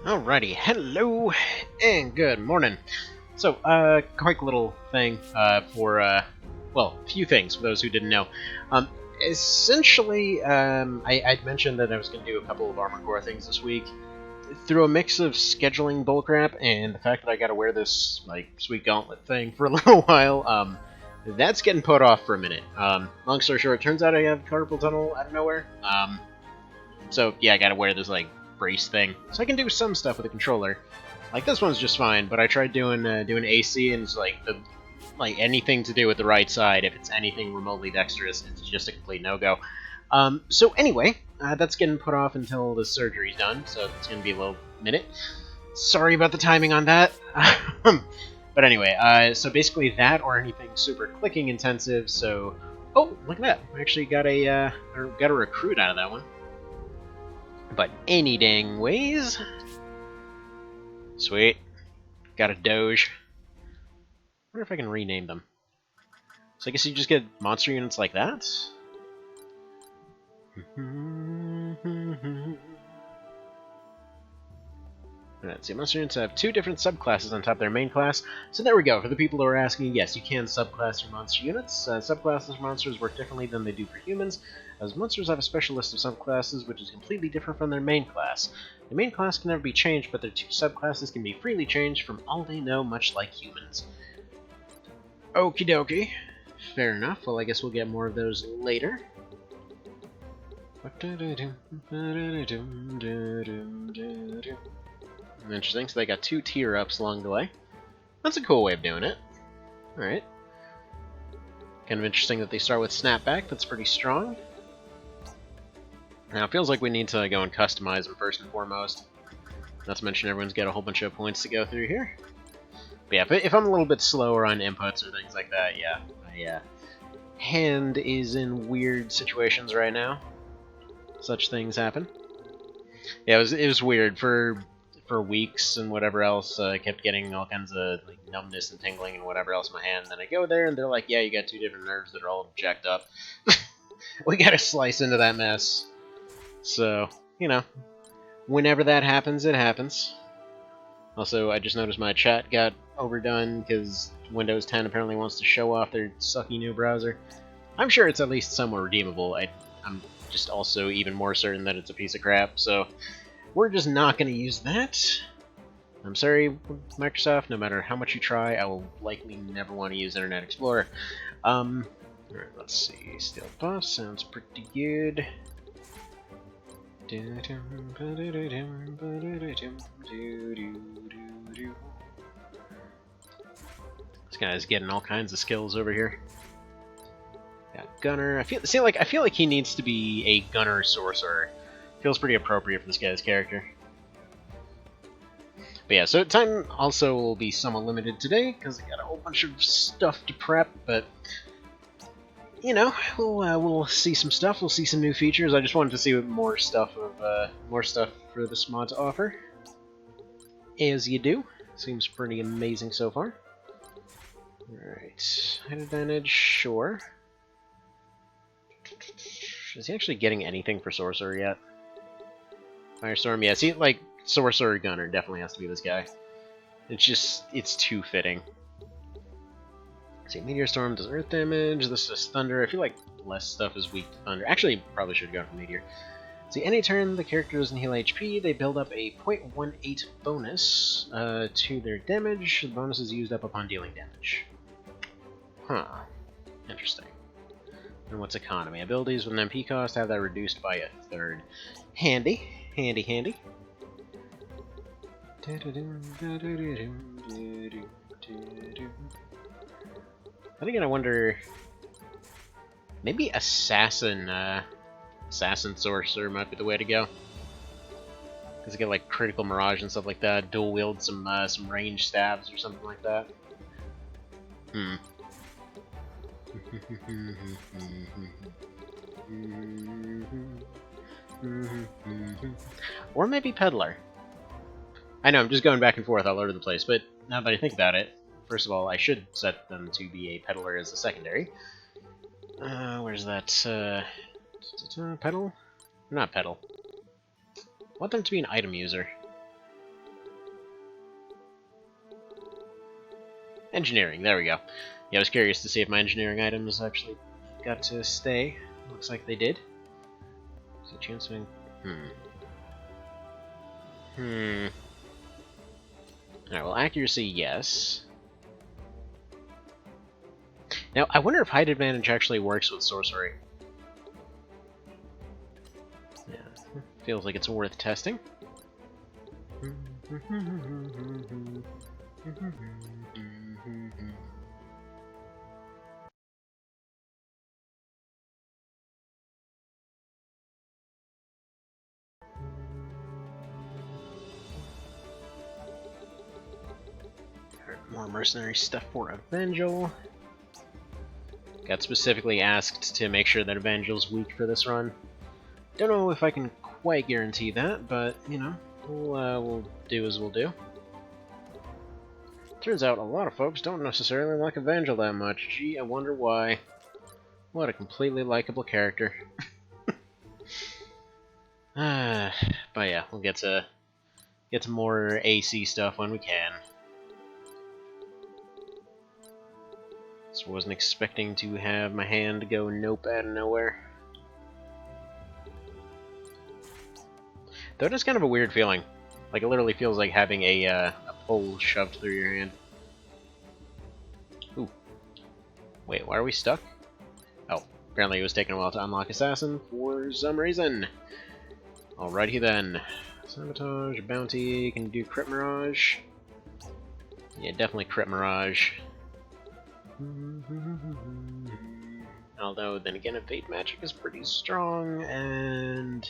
Alrighty, hello and good morning. So, quick little thing well, a few things for those who didn't know. Essentially, I'd mentioned that I was going to do a couple of Armored Core things this week. Through a mix of scheduling bullcrap and the fact that I got to wear this like sweet gauntlet thing for a little while, that's getting put off for a minute. Long story short, it turns out I have carpal tunnel out of nowhere. So yeah, I got to wear this like brace thing, so I can do some stuff with the controller. Like this one's just fine, but I tried doing AC, and it's like anything to do with the right side. If it's anything remotely dexterous, it's just a complete no-go. So anyway, that's getting put off until the surgery's done, so it's gonna be a little minute. Sorry about the timing on that. But anyway, so basically that or anything super clicking intensive. So, oh, look at that! I actually got a recruit out of that one. But any dang ways. Sweet. Got a Doge. I wonder if I can rename them. So I guess you just get monster units like that? Alright, so monster units have two different subclasses on top of their main class. So there we go. For the people who are asking, yes, you can subclass your monster units. Subclasses for monsters work differently than they do for humans, as monsters have a special list of subclasses which is completely different from their main class. The main class can never be changed, but their two subclasses can be freely changed from all they know, much like humans. Okie dokie. Fair enough. Well, I guess we'll get more of those later. Interesting, so they got two tier ups along the way. That's a cool way of doing it. Alright. Kind of interesting that they start with Snapback, that's pretty strong. Now, it feels like we need to go and customize them first and foremost. Not to mention everyone's got a whole bunch of points to go through here. But yeah, if I'm a little bit slower on inputs or things like that, yeah, my hand is in weird situations right now. Such things happen. Yeah, it was weird for weeks and whatever else. I kept getting all kinds of like numbness and tingling and whatever else in my hand. And then I go there and they're like, yeah, you got two different nerves that are all jacked up. We gotta slice into that mess. So, you know, whenever that happens, it happens. Also, I just noticed my chat got overdone because Windows 10 apparently wants to show off their sucky new browser. I'm sure it's at least somewhat redeemable. I'm just also even more certain that it's a piece of crap, so we're just not going to use that. I'm sorry, Microsoft, no matter how much you try, I will likely never want to use Internet Explorer. Alright, let's see. Steel buff sounds pretty good. This guy's getting all kinds of skills over here. Got Gunner. I feel like he needs to be a Gunner Sorcerer. Feels pretty appropriate for this guy's character. But yeah, so time also will be somewhat limited today because I got a whole bunch of stuff to prep. But you know, we'll see some stuff. We'll see some new features. I just wanted to see what more stuff for this mod to offer. As you do, seems pretty amazing so far. Alright, height advantage, sure. Is he actually getting anything for Sorcerer yet? Firestorm, yeah, see, like, Sorcerer Gunner definitely has to be this guy. It's too fitting. See, Meteor Storm does earth damage, this is Thunder. I feel like less stuff is weak to Thunder. Actually, probably should go for Meteor. See, any turn the character doesn't heal HP, they build up a 0.18 bonus to their damage. The bonus is used up upon dealing damage. Huh. Interesting. And what's economy? Abilities with an MP cost have that reduced by a third. Handy. Handy, handy. Then again, I wonder... Maybe Assassin Sorcerer might be the way to go. Because you get like critical mirage and stuff like that. Dual wield some ranged stabs or something like that. Or maybe Peddler. I know, I'm just going back and forth all over the place, but now that I think about it, first of all, I should set them to be a Peddler as a secondary. Where's that, Pedal? Not Pedal. I want them to be an item user. Engineering, there we go. Yeah, I was curious to see if my engineering items actually got to stay. Looks like they did. Is a chance of... Alright, well, accuracy, yes. Now, I wonder if height advantage actually works with sorcery. Yeah, feels like it's worth testing. More mercenary stuff for Evangel. Got specifically asked to make sure that Evangel's weak for this run. Don't know if I can quite guarantee that, but, you know, we'll do as we'll do. Turns out a lot of folks don't necessarily like Evangel that much. Gee, I wonder why. What a completely likable character. But yeah, we'll get to more AC stuff when we can. So I wasn't expecting to have my hand go nope out of nowhere. Though it is kind of a weird feeling. Like, it literally feels like having a pole shoved through your hand. Ooh. Wait, why are we stuck? Oh, apparently it was taking a while to unlock Assassin for some reason. Alrighty then. Sabotage, Bounty, can you do Crit Mirage? Yeah, definitely Crit Mirage. Although, then again, Evade Magic is pretty strong, and...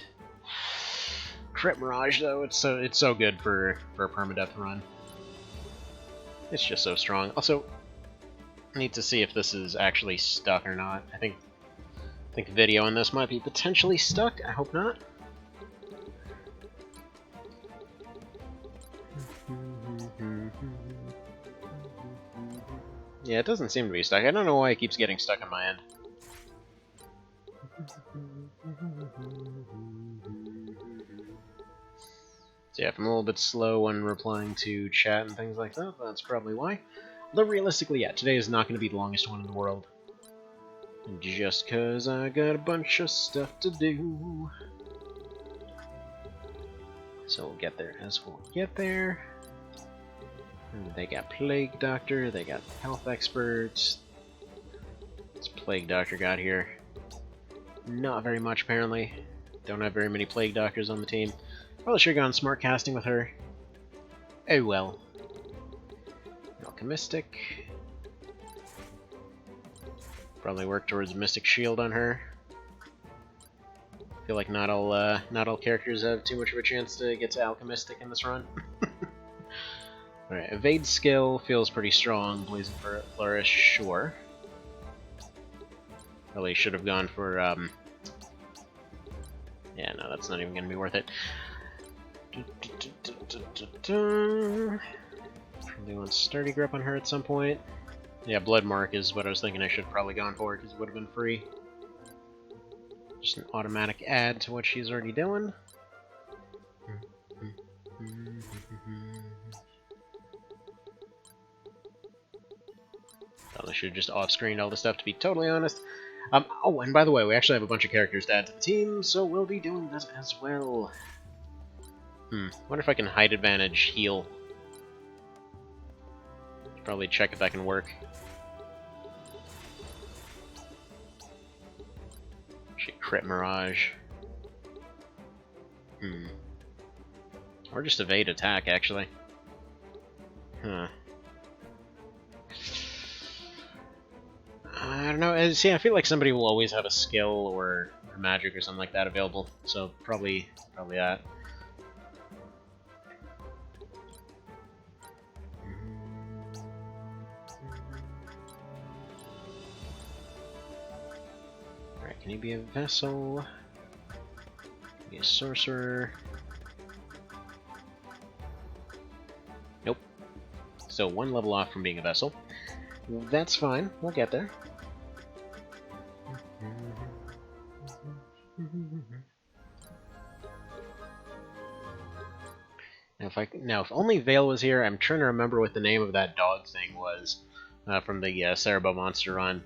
Crit Mirage, though, it's so good for a Permadeath run. It's just so strong. Also, I need to see if this is actually stuck or not. I think the video on this might be potentially stuck. I hope not. Yeah, it doesn't seem to be stuck. I don't know why it keeps getting stuck on my end. So yeah, if I'm a little bit slow when replying to chat and things like that, that's probably why. Although realistically, yeah, today is not going to be the longest one in the world. Just cause I got a bunch of stuff to do. So we'll get there as we'll get there. And they got Plague Doctor, they got Health Experts. What's Plague Doctor got here? Not very much, apparently. Don't have very many Plague Doctors on the team. Probably should have gone smart casting with her. Oh well. Alchemistic. Probably work towards Mystic Shield on her. Feel like not all characters have too much of a chance to get to Alchemistic in this run. Alright, Evade skill feels pretty strong. Blazing Flourish, sure. Probably should have gone for, yeah, no, that's not even going to be worth it. Probably want Sturdy Grip on her at some point. Yeah, Blood Mark is what I was thinking I should have probably gone for, because it would have been free. Just an automatic add to what she's already doing. Probably should have just off-screened all the stuff, to be totally honest. Oh, and by the way, we actually have a bunch of characters to add to the team, so we'll be doing that as well. Wonder if I can height advantage heal. Probably check if that can work. Should Crit Mirage. Or just evade attack, actually. Huh. I don't know. See, I feel like somebody will always have a skill or magic or something like that available, so probably that. Alright, can he be a vessel? Can he be a sorcerer? Nope. So one level off from being a vessel. That's fine. We'll get there. Now, if only Vale was here, I'm trying to remember what the name of that dog thing was. from the Cerebro monster run.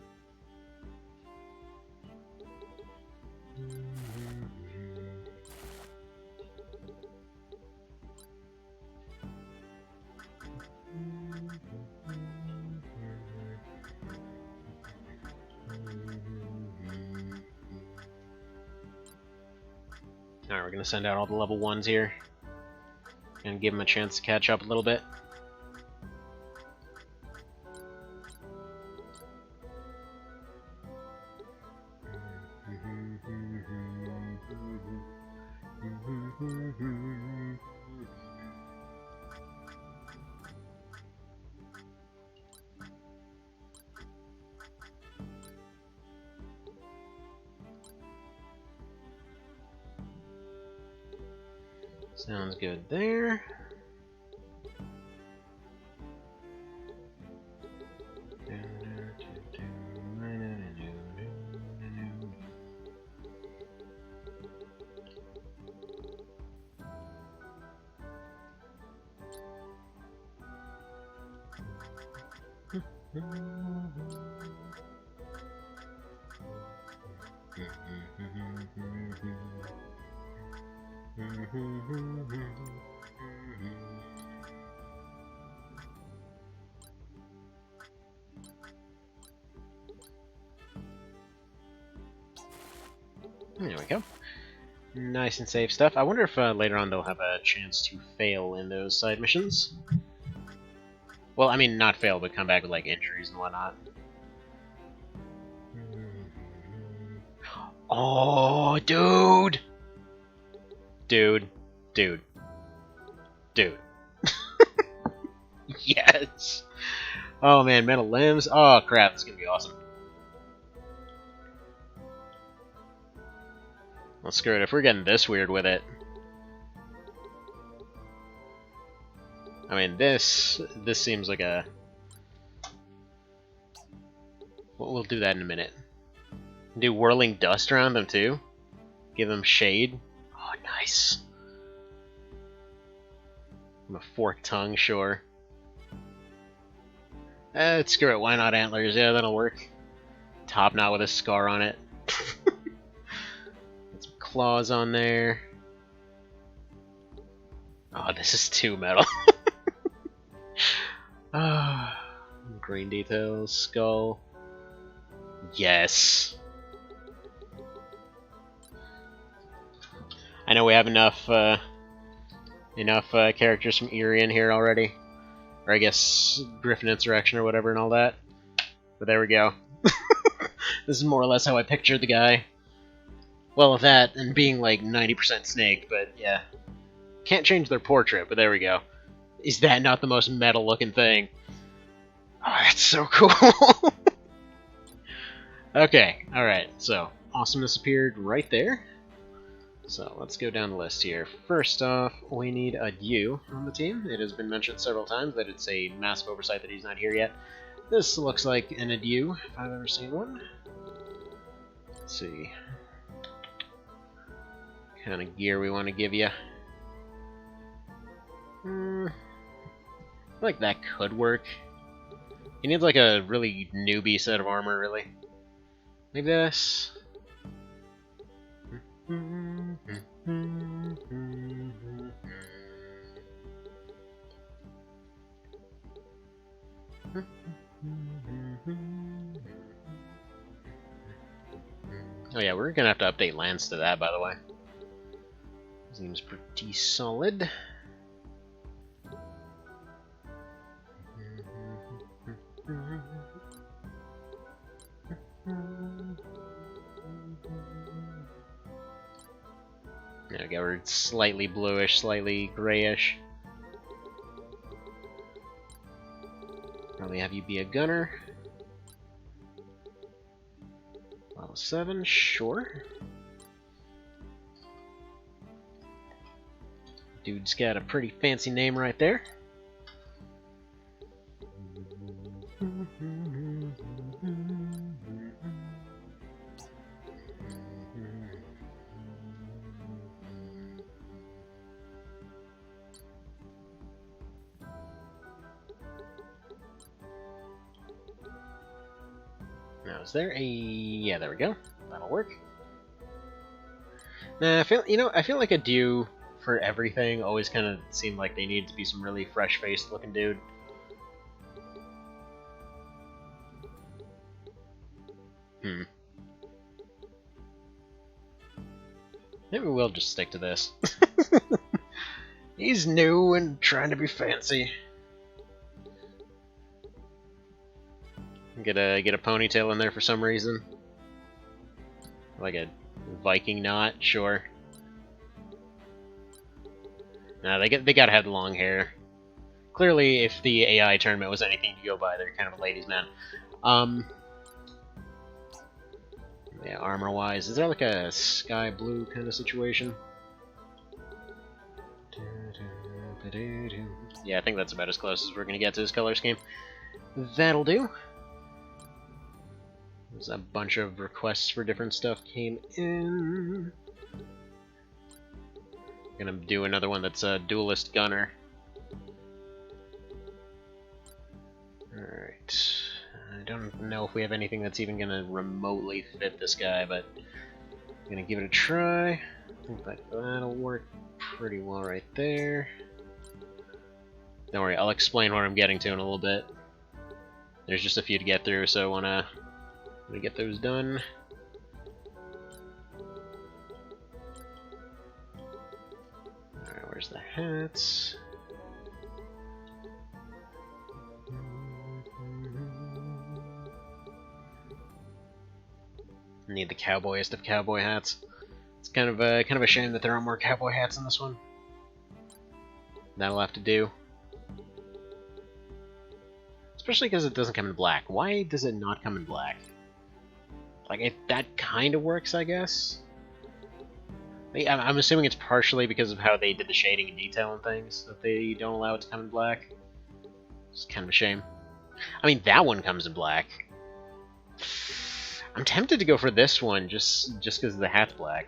Alright, we're gonna send out all the level 1s here. And give them a chance to catch up a little bit. Sounds good there. There we go. Nice and safe stuff. I wonder if later on they'll have a chance to fail in those side missions. Well, I mean, not fail, but come back with, like, injuries and whatnot. Oh, dude! Dude. Dude. Dude. Yes! Oh, man, metal limbs. Oh, crap, this is gonna be awesome. Well, screw it, if we're getting this weird with it. I mean, this seems like a... We'll do that in a minute. Do whirling dust around them, too? Give them shade? Oh, nice. A forked tongue, sure. Screw it, why not antlers? Yeah, that'll work. Top knot with a scar on it. Get some claws on there. Oh, this is too metal. Green details, skull. Yes. I know we have enough characters from Eerie in here already. Or I guess Griffin Insurrection or whatever and all that. But there we go. This is more or less how I pictured the guy. Well, that and being like 90% snake, but yeah. Can't change their portrait, but there we go. Is that not the most metal looking thing? Oh, that's so cool. Okay, alright, so awesomeness appeared right there. So let's go down the list here. First off, we need a Yu on the team. It has been mentioned several times that it's a massive oversight that he's not here yet. This looks like an Yu, if I've ever seen one. Let's see. What kind of gear we want to give you. I feel like that could work. He needs like a really newbie set of armor, really. Maybe this. Oh yeah, we're gonna have to update Lance to that, by the way. Seems pretty solid. There we go, we're slightly bluish, slightly grayish. Probably have you be a gunner. Level 7, sure. Dude's got a pretty fancy name right there. Now, is there a... yeah, there we go. That'll work. Nah, I feel like a due for everything always kind of seemed like they needed to be some really fresh-faced looking dude. Maybe we'll just stick to this. He's new and trying to be fancy. Get a ponytail in there for some reason. Like a Viking knot, sure. Nah, they gotta have the long hair. Clearly, if the AI tournament was anything to go by, they're kind of a ladies' man. Yeah, armor-wise, is there like a sky blue kind of situation? Yeah, I think that's about as close as we're gonna get to this color scheme. That'll do. There's a bunch of requests for different stuff came in. Gonna do another one that's a duelist gunner. Alright. I don't know if we have anything that's even gonna remotely fit this guy, but I'm gonna give it a try. I think that'll work pretty well right there. Don't worry, I'll explain what I'm getting to in a little bit. There's just a few to get through, so I wanna get those done. Alright, where's the hats? Need the cowboyest of cowboy hats. It's kind of a shame that there aren't more cowboy hats in this one. That'll have to do. Especially because it doesn't come in black. Why does it not come in black? Like, that kind of works, I guess. I'm assuming it's partially because of how they did the shading and detail and things, that they don't allow it to come in black. It's kind of a shame. I mean, that one comes in black. I'm tempted to go for this one, just because the hat's black.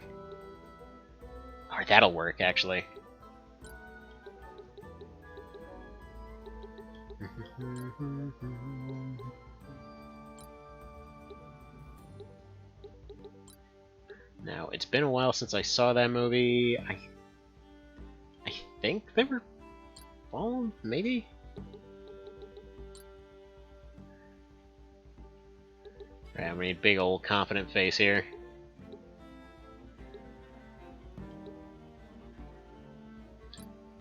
Or that'll work, actually. Now, it's been a while since I saw that movie. I think they were followed, maybe? Alright, we need big old confident face here.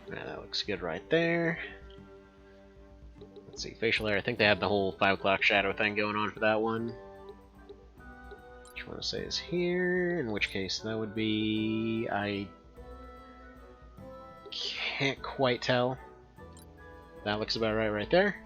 That looks good right there. Let's see, facial hair. I think they have the whole 5 o'clock shadow thing going on for that one. Which one to say is here, in which case that would be... I can't quite tell. That looks about right there.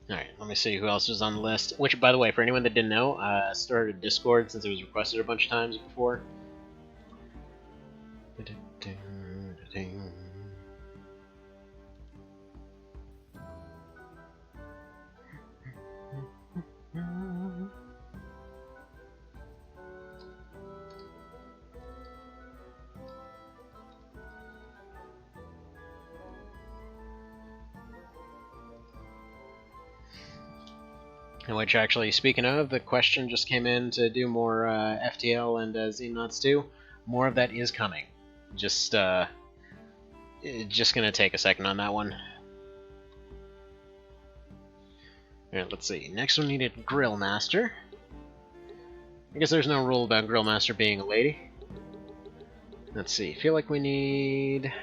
Alright, let me see who else is on the list. Which, by the way, for anyone that didn't know, started a Discord since it was requested a bunch of times before. Which, actually, speaking of, the question just came in to do more FTL and Xenonauts 2. More of that is coming. Just gonna take a second on that one. Alright, let's see. Next one needed Grill Master. I guess there's no rule about Grill Master being a lady. Let's see. I feel like we need...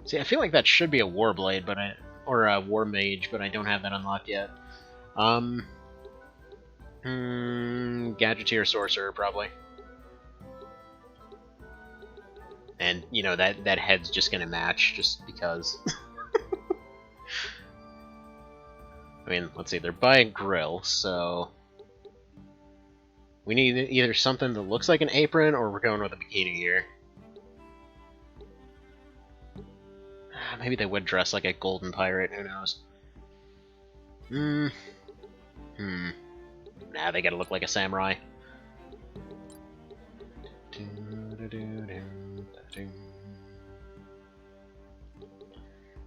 See, I feel like that should be a Warblade, but or a War Mage, but I don't have that unlocked yet. Gadgeteer Sorcerer, probably. And, you know, that head's just gonna match, just because. I mean, let's see, they're by a grill, so... We need either something that looks like an apron, or we're going with a bikini here. Maybe they would dress like a golden pirate, who knows? Nah, they gotta look like a samurai.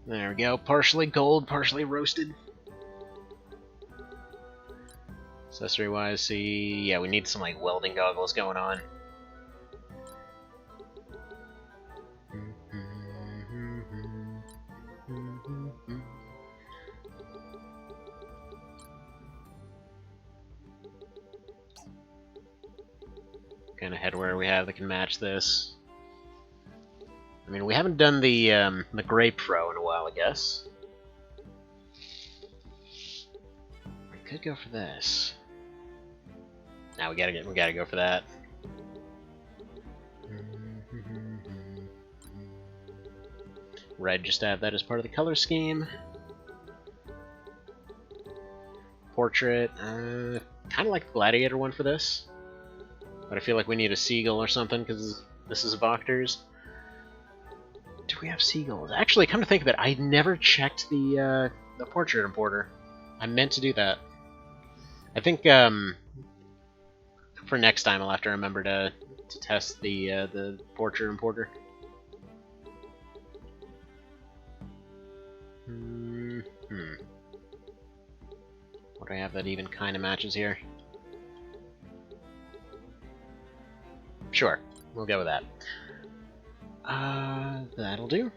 There we go, partially gold, partially roasted. Accessory-wise, see, yeah, we need some like welding goggles going on. Kind of headwear we have that can match this. I mean, we haven't done the Gray Pro in a while, I guess. We could go for this. Now we gotta go for that. Red, just to have that as part of the color scheme. Portrait, kind of like the Gladiator one for this. But I feel like we need a seagull or something, because this is Voctors. Do we have seagulls? Actually, come to think of it, I never checked the portrait importer. I meant to do that. I think, for next time I'll have to remember to test the portrait importer. What do I have that even kind of matches here? Sure, we'll go with that. That'll do.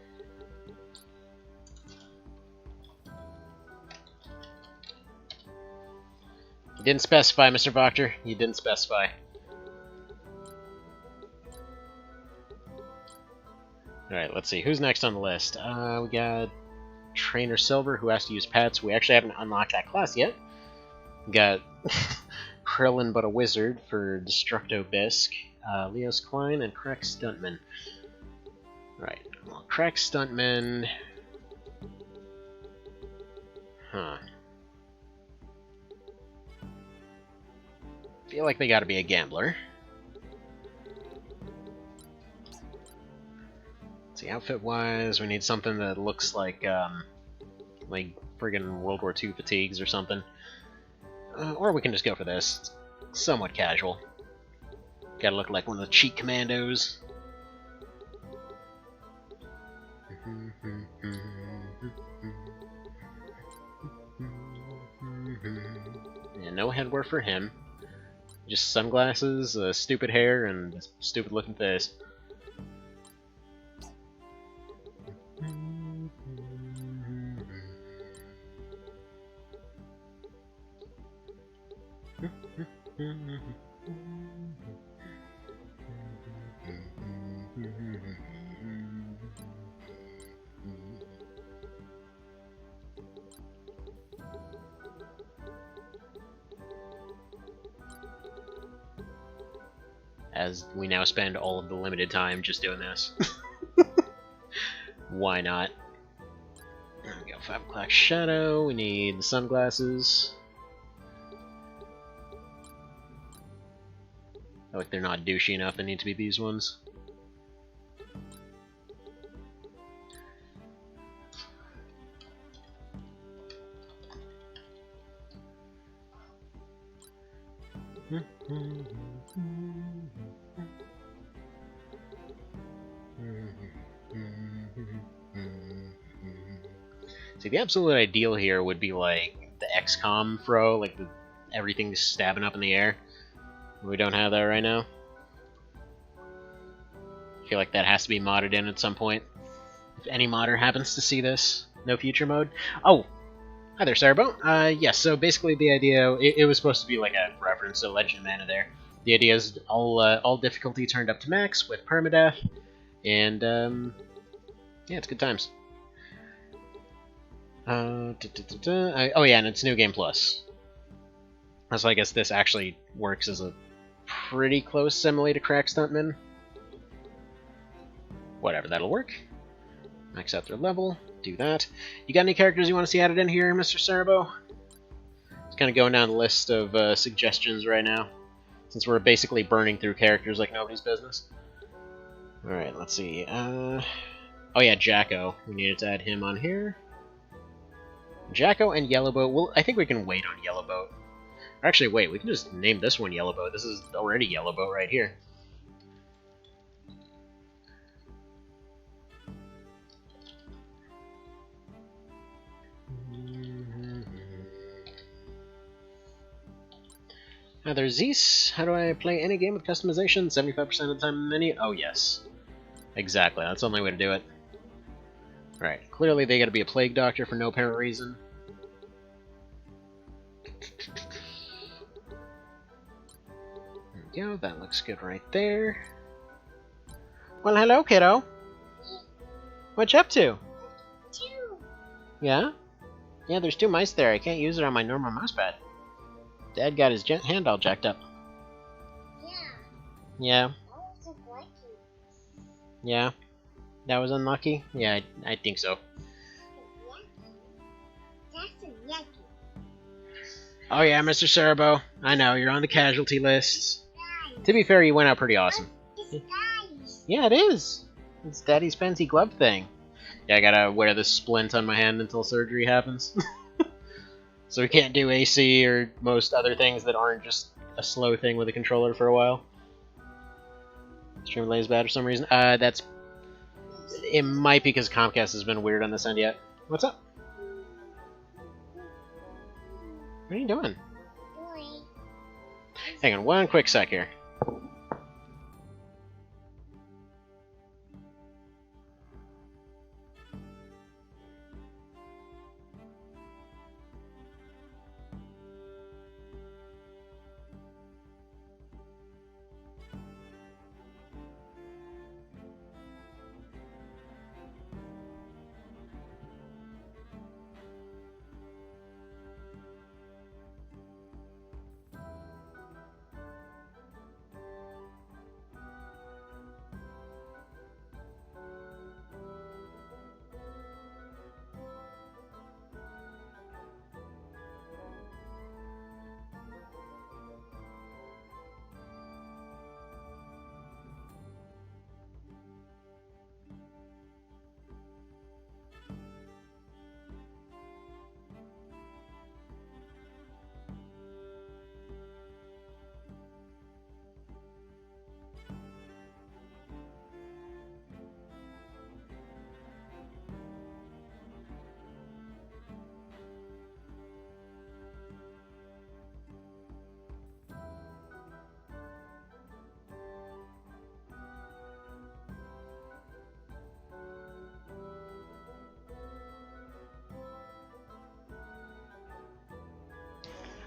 You didn't specify, Mr. Voctor. You didn't specify. Alright, let's see. Who's next on the list? We got Trainer Silver, who has to use pets. We actually haven't unlocked that class yet. We got Krillin but a Wizard for Destructo Bisque, Leos Klein, and Crack Stuntman. Right, well, Crack Stuntman... Huh. Feel like they gotta be a gambler. Let's see, outfit-wise, we need something that looks like friggin' World War II fatigues or something. Or we can just go for this. It's somewhat casual. Gotta look like one of the cheat commandos. Yeah, no headwear for him. Just sunglasses, stupid hair, and a stupid looking face. As we now spend all of the limited time just doing this. Why not? There we go, 5 o'clock shadow, we need the sunglasses. I feel like they're not douchey enough, they need to be these ones. See, the absolute ideal here would be like the XCOM fro, like everything's stabbing up in the air. We don't have that right now. I feel like that has to be modded in at some point. If any modder happens to see this, no future mode. Oh, hi there, Sarbo. Yes, so basically the idea, it was supposed to be like a reference to Legend of Mana there. The idea is all difficulty turned up to max with Permadeath, and yeah, it's good times. Oh yeah, and it's New Game Plus. So I guess this actually works as a pretty close simile to Crack Stuntman. Whatever, that'll work. Max out their level, do that. You got any characters you want to see added in here, Mr. Sarbo? Just kind of going down the list of suggestions right now, since we're basically burning through characters like nobody's business. Alright, let's see. Oh Oh yeah, Jacko. We needed to add him on here. Jacko and Yellowboat. Well, I think we can wait on Yellowboat. Actually, wait. We can just name this one Yellowboat. This is already Yellowboat right here. Now there's Zeus. How do I play any game with customization? 75% of the time in the menu? Oh yes. Exactly, that's the only way to do it. Right, clearly they gotta be a plague doctor for no apparent reason. There we go, that looks good right there. Well, hello, kiddo. What you up to? Yeah? Yeah, there's 2 mice there. I can't use it on my normal mousepad. Dad got his hand all jacked up. Yeah. Yeah. That was unlucky? Yeah, I think so. Oh yeah, Mr. Cerebo. I know, you're on the casualty list. To be fair, you went out pretty awesome. Yeah, it is. It's Daddy's fancy glove thing. Yeah, I gotta wear this splint on my hand until surgery happens. So we can't do AC or most other things that aren't just a slow thing with a controller for a while. Stream delay is bad for some reason. That's... It might be because Comcast has been weird on this end yet. What's up? What are you doing? Hang on one quick sec here.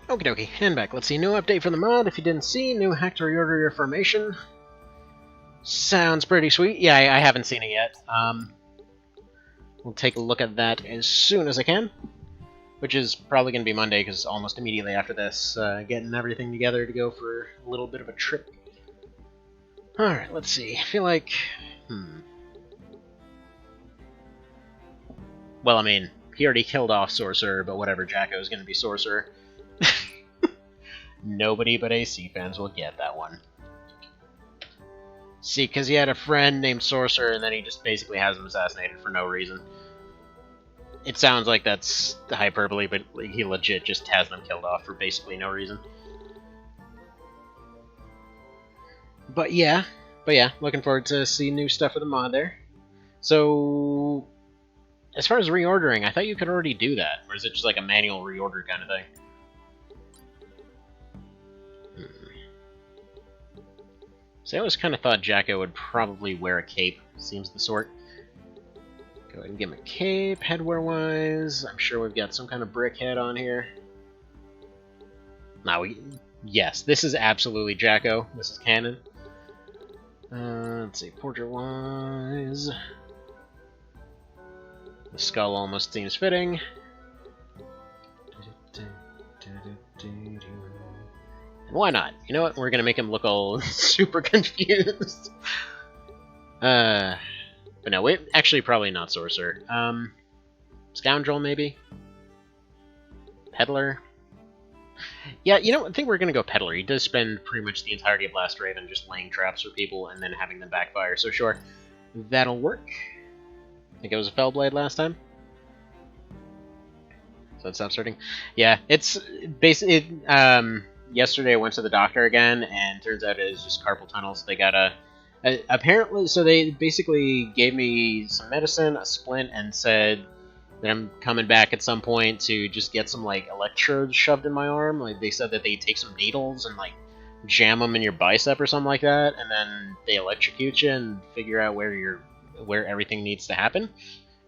Okie dokie, and back. Let's see, new update for the mod. If you didn't see, new hack to reorder your formation. Sounds pretty sweet. Yeah, I haven't seen it yet. We'll take a look at that as soon as I can. Which is probably going to be Monday, because almost immediately after this, getting everything together to go for a little bit of a trip. Alright, let's see. I feel like... Well, I mean, he already killed off Sorcerer, but whatever, Jacko's going to be Sorcerer. Nobody but AC fans will get that one. See, because he had a friend named Sorcerer, and then he just basically has him assassinated for no reason. It sounds like that's the hyperbole, but he legit just has them killed off for basically no reason. But yeah, looking forward to seeing new stuff with the mod there. So, as far as reordering, I thought you could already do that, or is it just like a manual reorder kind of thing? So I always kind of thought Jacko would probably wear a cape. Seems the sort. Go ahead and give him a cape, headwear-wise. I'm sure we've got some kind of brick head on here. Yes, this is absolutely Jacko. This is canon. Let's see, portrait-wise. The skull almost seems fitting. And why not? You know what? We're gonna make him look all super confused. But no, wait, actually probably not Sorcerer. Scoundrel, maybe? Peddler? Yeah, you know, I think we're gonna go Peddler. He does spend pretty much the entirety of Last Raven just laying traps for people and then having them backfire, so sure, that'll work. think it was a Fellblade last time. So it stopped starting. Yeah, it's basically. Yesterday I went to the doctor again, and turns out it is just carpal tunnel. So they got apparently. So they basically gave me some medicine, a splint, and said that I'm coming back at some point to just get some like electrodes shoved in my arm. Like they said that they take some needles and like jam them in your bicep or something like that, and then they electrocute you and figure out where everything needs to happen.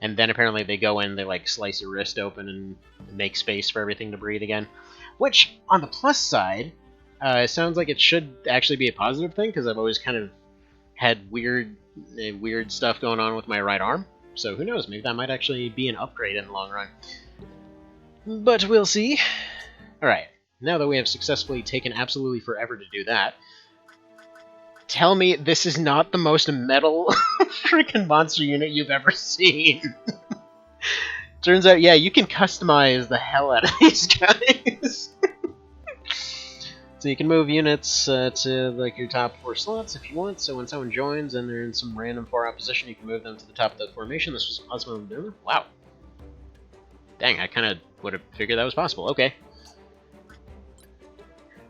And then apparently they go in, they like slice your wrist open and make space for everything to breathe again. Which, on the plus side, sounds like it should actually be a positive thing, because I've always kind of had weird stuff going on with my right arm. So who knows, maybe that might actually be an upgrade in the long run. But we'll see. Alright, now that we have successfully taken absolutely forever to do that, tell me this is not the most metal freaking monster unit you've ever seen. Turns out, yeah, you can customize the hell out of these guys. So you can move units to like your top 4 slots if you want, so when someone joins and they're in some random far out position, you can move them to the top of the formation. This was possible to do. Wow. Dang, I kind of would have figured that was possible. Okay.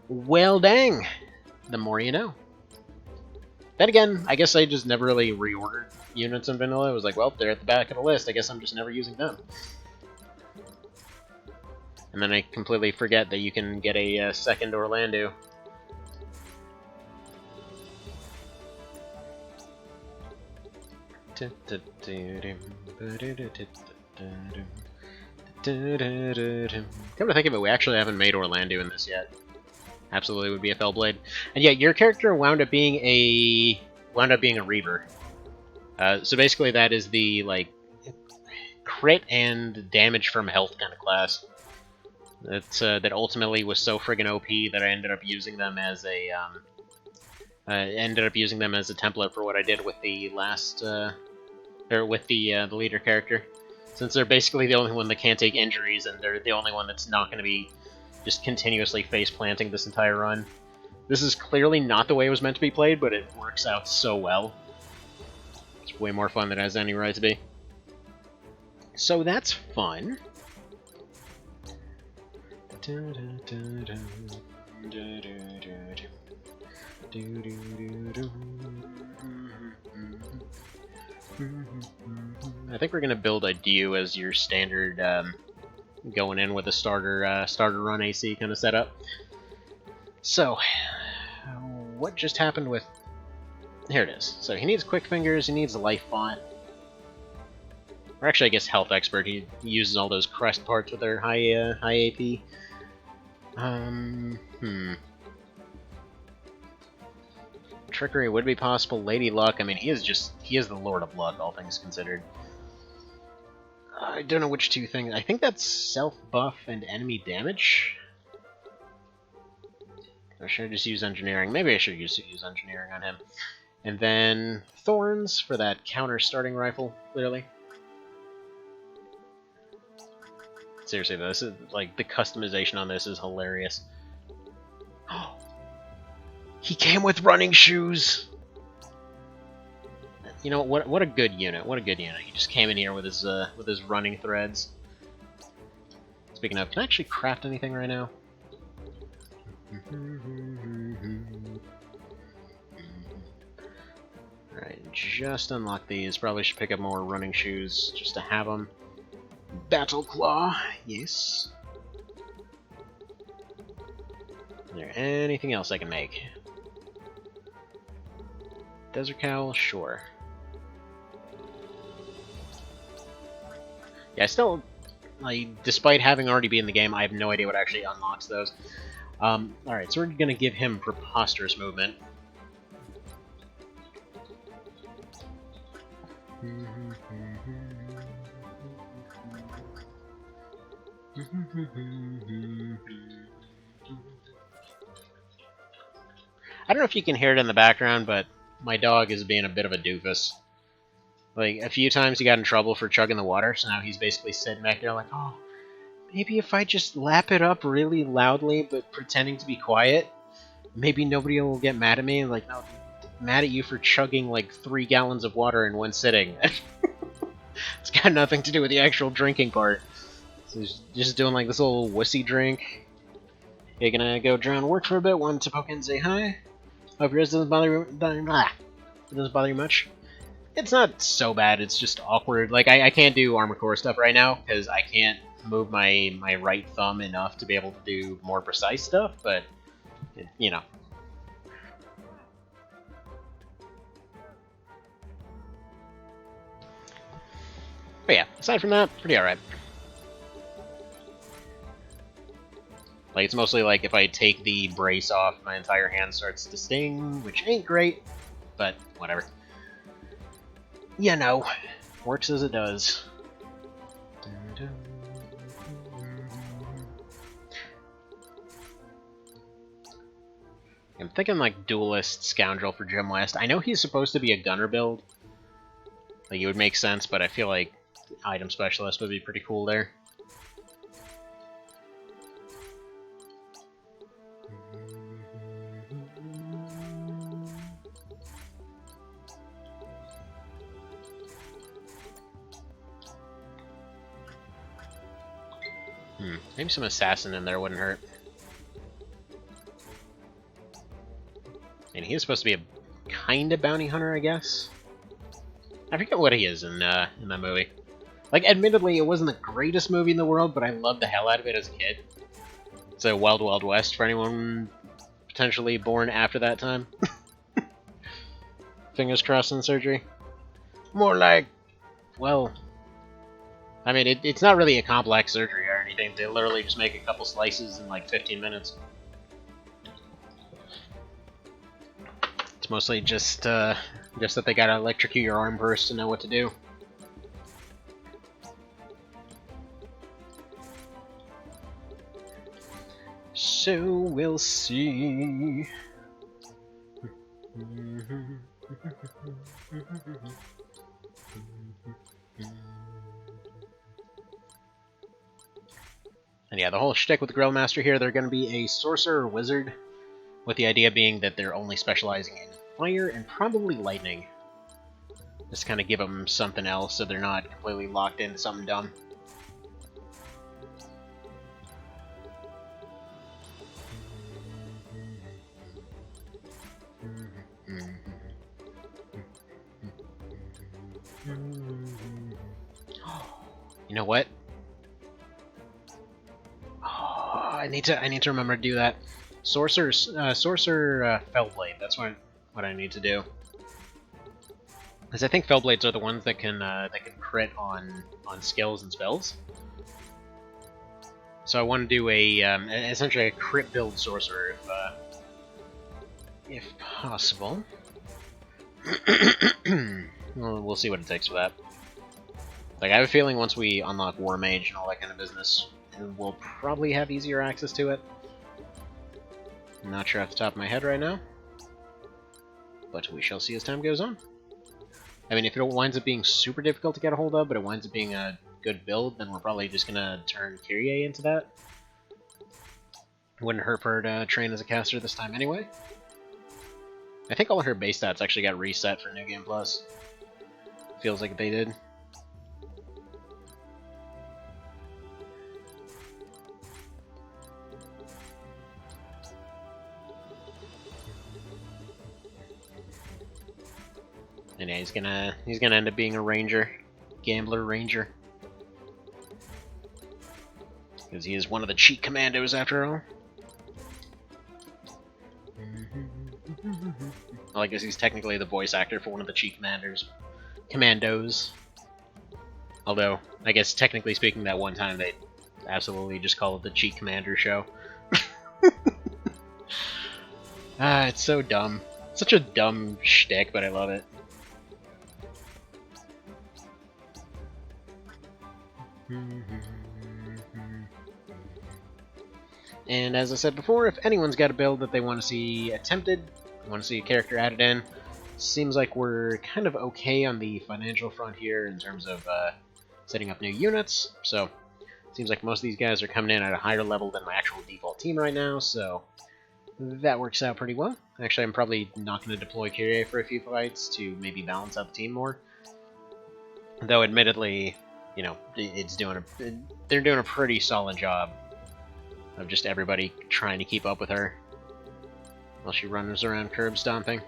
Well, dang. The more you know. Then again, I guess I just never really reordered units in vanilla. I was like, well, they're at the back of the list. I guess I'm just never using them. And then I completely forget that you can get a second Orlando. Come to think of it, we actually haven't made Orlando in this yet. Absolutely would be a Fellblade. And yeah, your character wound up being a Reaver. So basically that is the like crit and damage from health kind of class. That ultimately was so friggin' OP that I ended up using them as a template for what I did with the last or with the leader character, since they're basically the only one that can't take injuries, and they're the only one that's not going to be just continuously face planting this entire run. This is clearly not the way it was meant to be played, but it works out so well. It's way more fun than it has any right to be. So that's fun. I think we're gonna build a Dew as your standard going in with a starter run AC kind of setup. So, what just happened with? Here it is. So he needs quick fingers. He needs a life font. Or actually, I guess health expert. He uses all those crest parts with their high AP. Trickery would be possible. Lady Luck. I mean, he is the Lord of Luck, all things considered. I don't know which two things. I think that's self buff and enemy damage. Or should I just use engineering? Maybe I should use engineering on him. And then thorns for that counter starting rifle, clearly. Seriously though, this is like the customization on this is hilarious. He came with running shoes. You know what a good unit. What a good unit. He just came in here with his running threads. Speaking of, can I actually craft anything right now? Alright, just unlock these. Probably should pick up more running shoes just to have them. Battle Claw, yes. Is there anything else I can make? Desert Cowl, sure. Yeah, I still, like, despite having already been in the game, I have no idea what actually unlocks those. Alright, so we're gonna give him Preposterous Movement. I don't know if you can hear it in the background, but my dog is being a bit of a doofus. Like, a few times he got in trouble for chugging the water, so now he's basically sitting back there like, oh, maybe if I just lap it up really loudly, but pretending to be quiet, maybe nobody will get mad at me. Like, no, mad at you for chugging like 3 gallons of water in one sitting. It's got nothing to do with the actual drinking part. So he's just doing like this little wussy drink. You're gonna go drown work for a bit, wanted to poke in and say hi. Hope yours doesn't bother you, it doesn't bother you much. It's not so bad, it's just awkward. Like, I can't do Armored Core stuff right now, because I can't move my right thumb enough to be able to do more precise stuff, but, you know. But yeah, aside from that, pretty alright. Like, it's mostly like if I take the brace off, my entire hand starts to sting, which ain't great, but whatever. You know, works as it does. I'm thinking like Duelist Scoundrel for Jim West. I know he's supposed to be a gunner build. Like, it would make sense, but I feel like Item Specialist would be pretty cool there. Maybe some assassin in there wouldn't hurt. And he is supposed to be a kind of bounty hunter, I guess. I forget what he is in that movie. Like, admittedly, it wasn't the greatest movie in the world, but I loved the hell out of it as a kid. It's a Wild Wild West for anyone potentially born after that time. Fingers crossed in surgery. More like, well, I mean, it's not really a complex surgery or anything. They literally just make a couple slices in like 15 minutes. It's mostly just that they gotta electrocute your arm first to know what to do. So we'll see. And yeah, the whole shtick with the Grillmaster here, they're going to be a sorcerer or wizard, with the idea being that they're only specializing in fire and probably lightning. Just kind of give them something else so they're not completely locked into something dumb. You know what? Oh, I need to remember to do that. Sorcerer Fellblade. That's what I need to do. Because I think Fellblades are the ones that can crit on skills and spells. So I want to do essentially a crit build sorcerer if possible. Well, we'll see what it takes for that. Like, I have a feeling once we unlock War Mage and all that kind of business, we'll probably have easier access to it. I'm not sure off the top of my head right now, but we shall see as time goes on. I mean, if it winds up being super difficult to get a hold of, but it winds up being a good build, then we're probably just gonna turn Kyrie into that. Wouldn't hurt for her to train as a caster this time anyway. I think all of her base stats actually got reset for New Game Plus. Feels like they did. And yeah, he's gonna end up being a ranger, gambler ranger, because he is one of the cheat commandos after all. Well, I guess he's technically the voice actor for one of the cheat commandos. Although, I guess technically speaking, that one time they absolutely just call it the Cheat Commander show. It's so dumb. Such a dumb shtick, but I love it. And as I said before, if anyone's got a build that they want to see attempted, want to see a character added in, seems like we're kind of okay on the financial front here in terms of setting up new units. So it seems like most of these guys are coming in at a higher level than my actual default team right now, so that works out pretty well. Actually, I'm probably not going to deploy Kyrie for a few fights to maybe balance out the team more. Though, admittedly, you know, they're doing a pretty solid job of just everybody trying to keep up with her while she runs around curb stomping.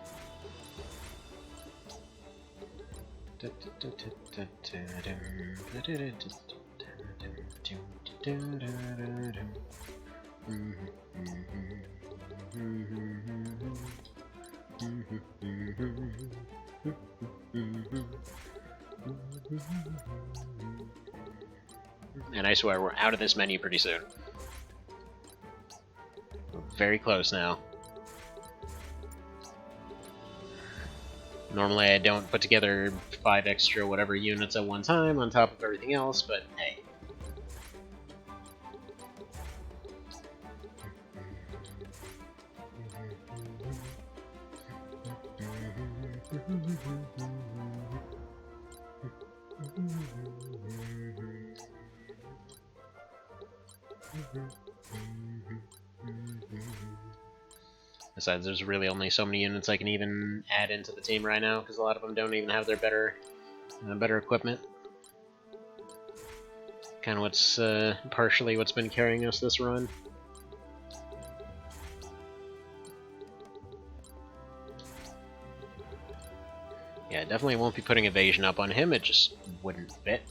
And I swear, we're out of this menu pretty soon. We're very close now. Normally I don't put together 5 extra whatever units at one time on top of everything else, but hey. Besides, there's really only so many units I can even add into the team right now, because a lot of them don't even have their better equipment. Kind of what's partially what's been carrying us this run. Yeah, definitely won't be putting evasion up on him, it just wouldn't fit.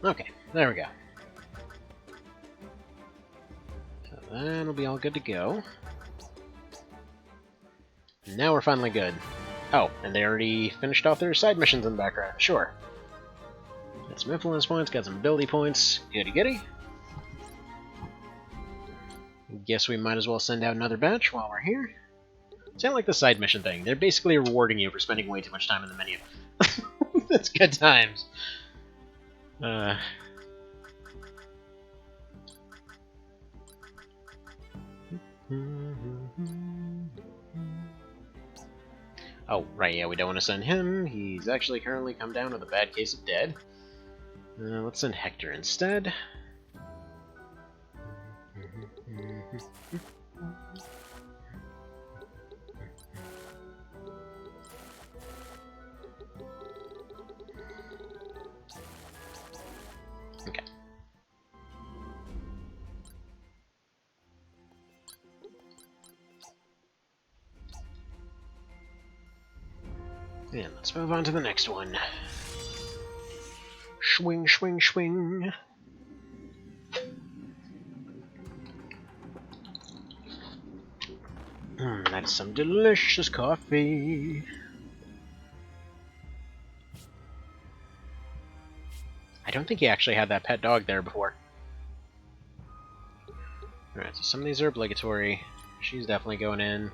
Okay, there we go. So that'll be all good to go. And now we're finally good. Oh, and they already finished off their side missions in the background, sure. Got some influence points, got some ability points, goody goody. Guess we might as well send out another batch while we're here. Sound like the side mission thing. They're basically rewarding you for spending way too much time in the menu. That's good times. Oh, right, yeah, we don't want to send him. He's actually currently come down with a bad case of dead. Let's send Hector instead. Okay. And let's move on to the next one. Swing, swing, swing. That is some delicious coffee. I don't think he actually had that pet dog there before. Alright, so some of these are obligatory. She's definitely going in.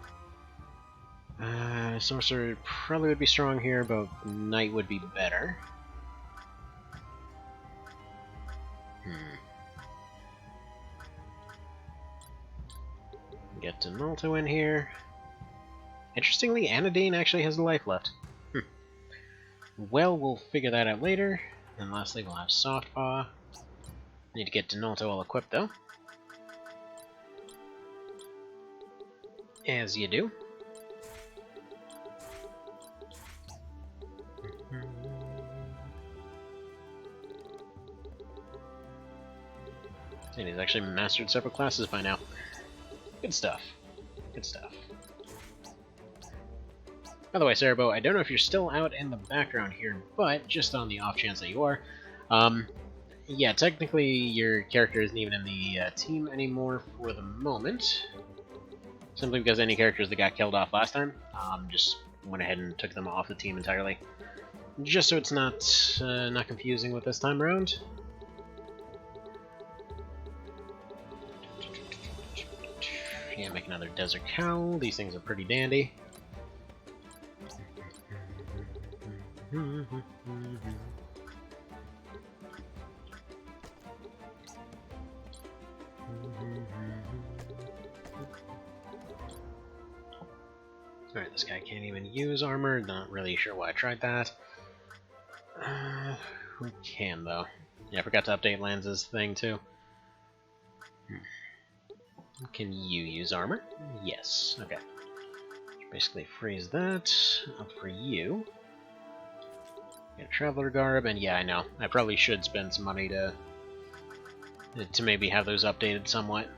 Sorcerer probably would be strong here, but Knight would be better. Get Donalto in here. Interestingly, Anodine actually has a life left. Well, we'll figure that out later. And lastly, we'll have Soft Paw. Need to get Donalto all equipped, though. As you do. And he's actually mastered several classes by now. Good stuff. Good stuff. By the way, Cerebro, I don't know if you're still out in the background here, but just on the off chance that you are, yeah, technically your character isn't even in the team anymore for the moment. Simply because any characters that got killed off last time, just went ahead and took them off the team entirely. Just so it's not confusing with this time around. Yeah, make another desert cow. These things are pretty dandy. Alright, this guy can't even use armor. Not really sure why I tried that. We can, though. Yeah, I forgot to update Lanza's thing, too. Can you use armor? Yes. Okay. Basically freeze that up for you. Get Traveler Garb, and yeah, I know. I probably should spend some money to maybe have those updated somewhat.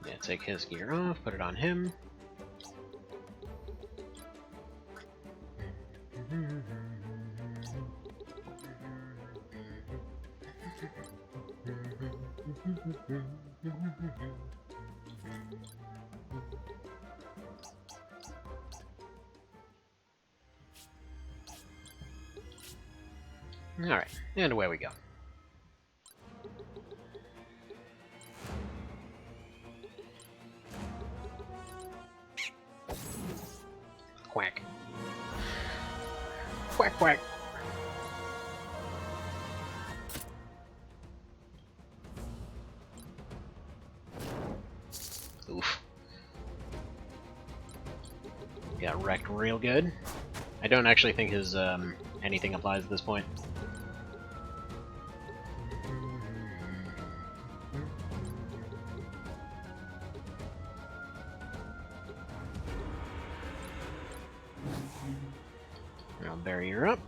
Yeah, take his gear off, put it on him. Alright, and away we go. Quack. Quack, quack. Oof. Got wrecked real good. I don't actually think his anything applies at this point. I'll barrier up.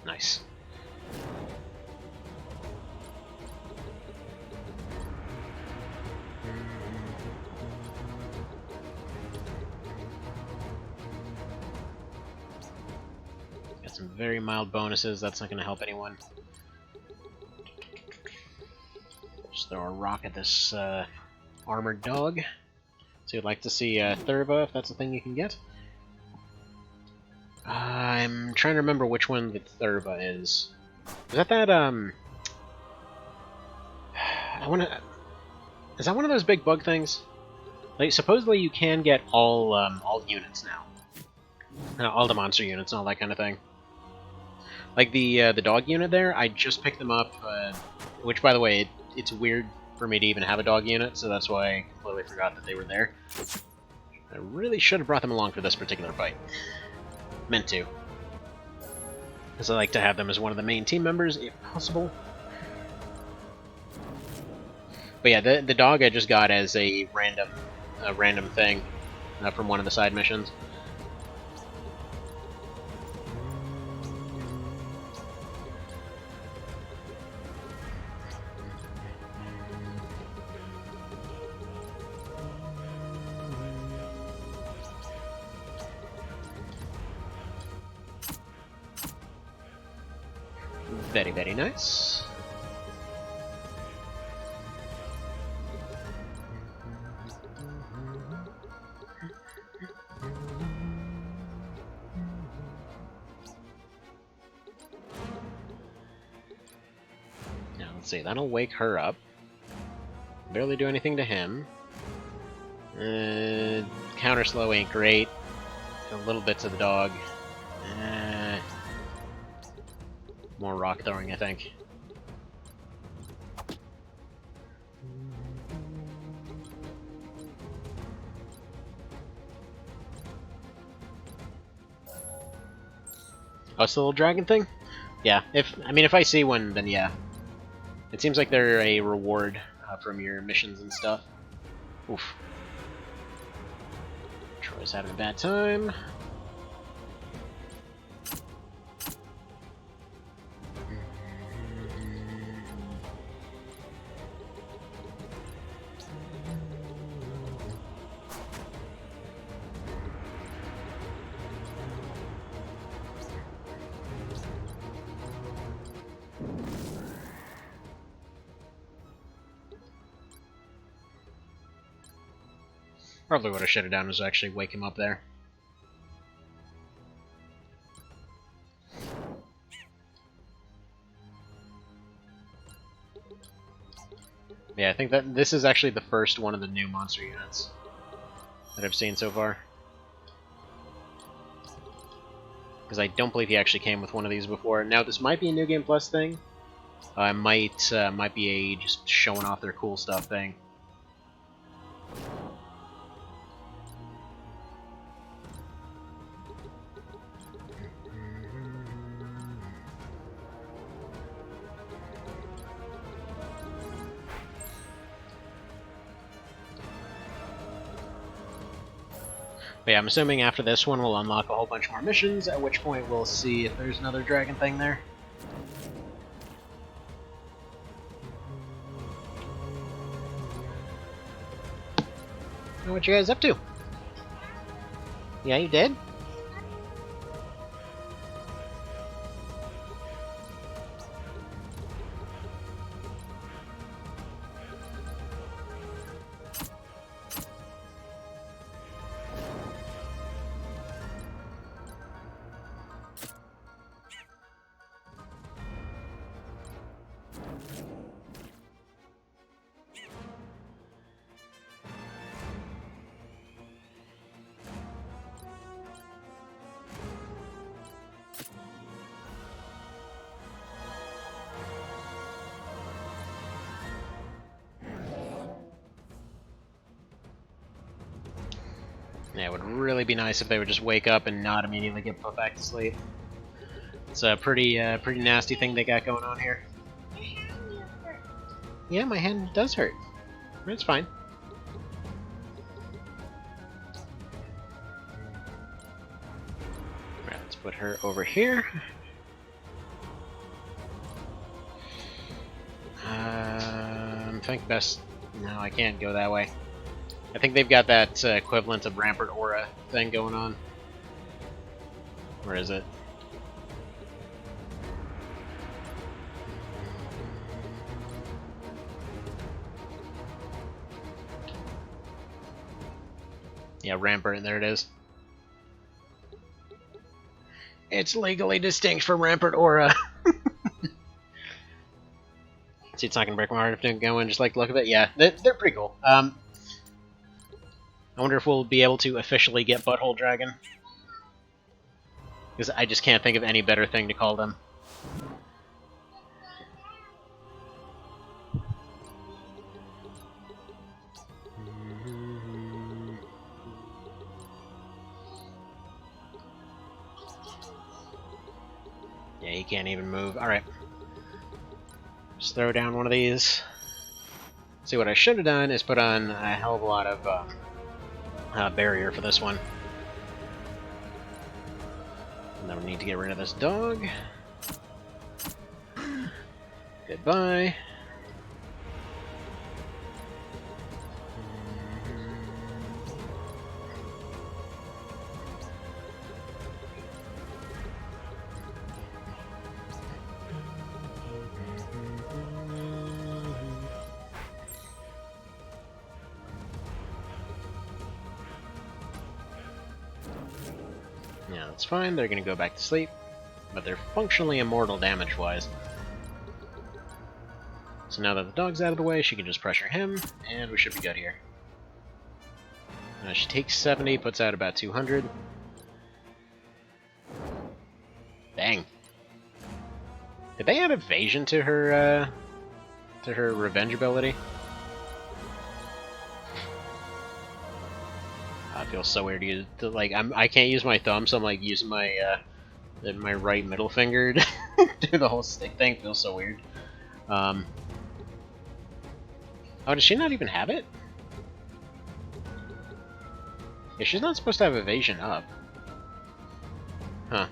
Nice. Got some very mild bonuses. That's not going to help anyone. Just throw a rock at this armored dog. So you'd like to see Thurva, if that's a thing you can get. I'm trying to remember which one the Thurva is. Is that I wanna... Is that one of those big bug things? Like, supposedly you can get all units now. All the monster units and all that kind of thing. Like the dog unit there, I just picked them up, which, by the way, it's weird for me to even have a dog unit, so that's why I completely forgot that they were there. I really should have brought them along for this particular fight. Meant to. Because I like to have them as one of the main team members, if possible. But yeah, the dog I just got as a random thing from one of the side missions. Very, very nice. Now, let's see, that'll wake her up. Barely do anything to him. Counter slow ain't great. A little bit to the dog. More rock throwing, I think. Oh, it's the little dragon thing? Yeah, if I see one, then yeah. It seems like they're a reward from your missions and stuff. Oof. Troy's having a bad time. Probably what I should have done was actually wake him up there. Yeah, I think that this is actually the first one of the new monster units that I've seen so far. because I don't believe he actually came with one of these before. Now, this might be a New Game Plus thing. Might be a just showing off their cool stuff thing. But yeah, I'm assuming after this one we'll unlock a whole bunch more missions, at which point we'll see if there's another dragon thing there. What you guys up to? Yeah, you did? Yeah, it would really be nice if they would just wake up and not immediately get put back to sleep. It's a pretty nasty thing they got going on here. Yeah, my hand does hurt. It's fine. Alright, let's put her over here. I think best... No, I can't go that way. I think they've got that equivalent of Rampart Aura thing going on. Where is it? Yeah, Rampart, there it is. It's legally distinct from Rampart Aura. See, it's not gonna break my heart if I don't go in just like the look of it. Yeah, they're pretty cool. I wonder if we'll be able to officially get Butthole Dragon. Because I just can't think of any better thing to call them. Yeah, he can't even move. Alright. Just throw down one of these. See, what I should have done is put on a hell of a lot of barrier for this one. And then we need to get rid of this dog. Goodbye. Yeah, that's fine. They're gonna go back to sleep. But they're functionally immortal damage-wise. So now that the dog's out of the way, she can just pressure him, and we should be good here. She takes 70, puts out about 200. Dang. Did they add evasion to her revenge ability? I feel so weird to use. I can't use my thumb, so I'm like using my my right middle finger to do the whole stick thing. Feels so weird. Oh, does she not even have it? Yeah, she's not supposed to have evasion up. Huh.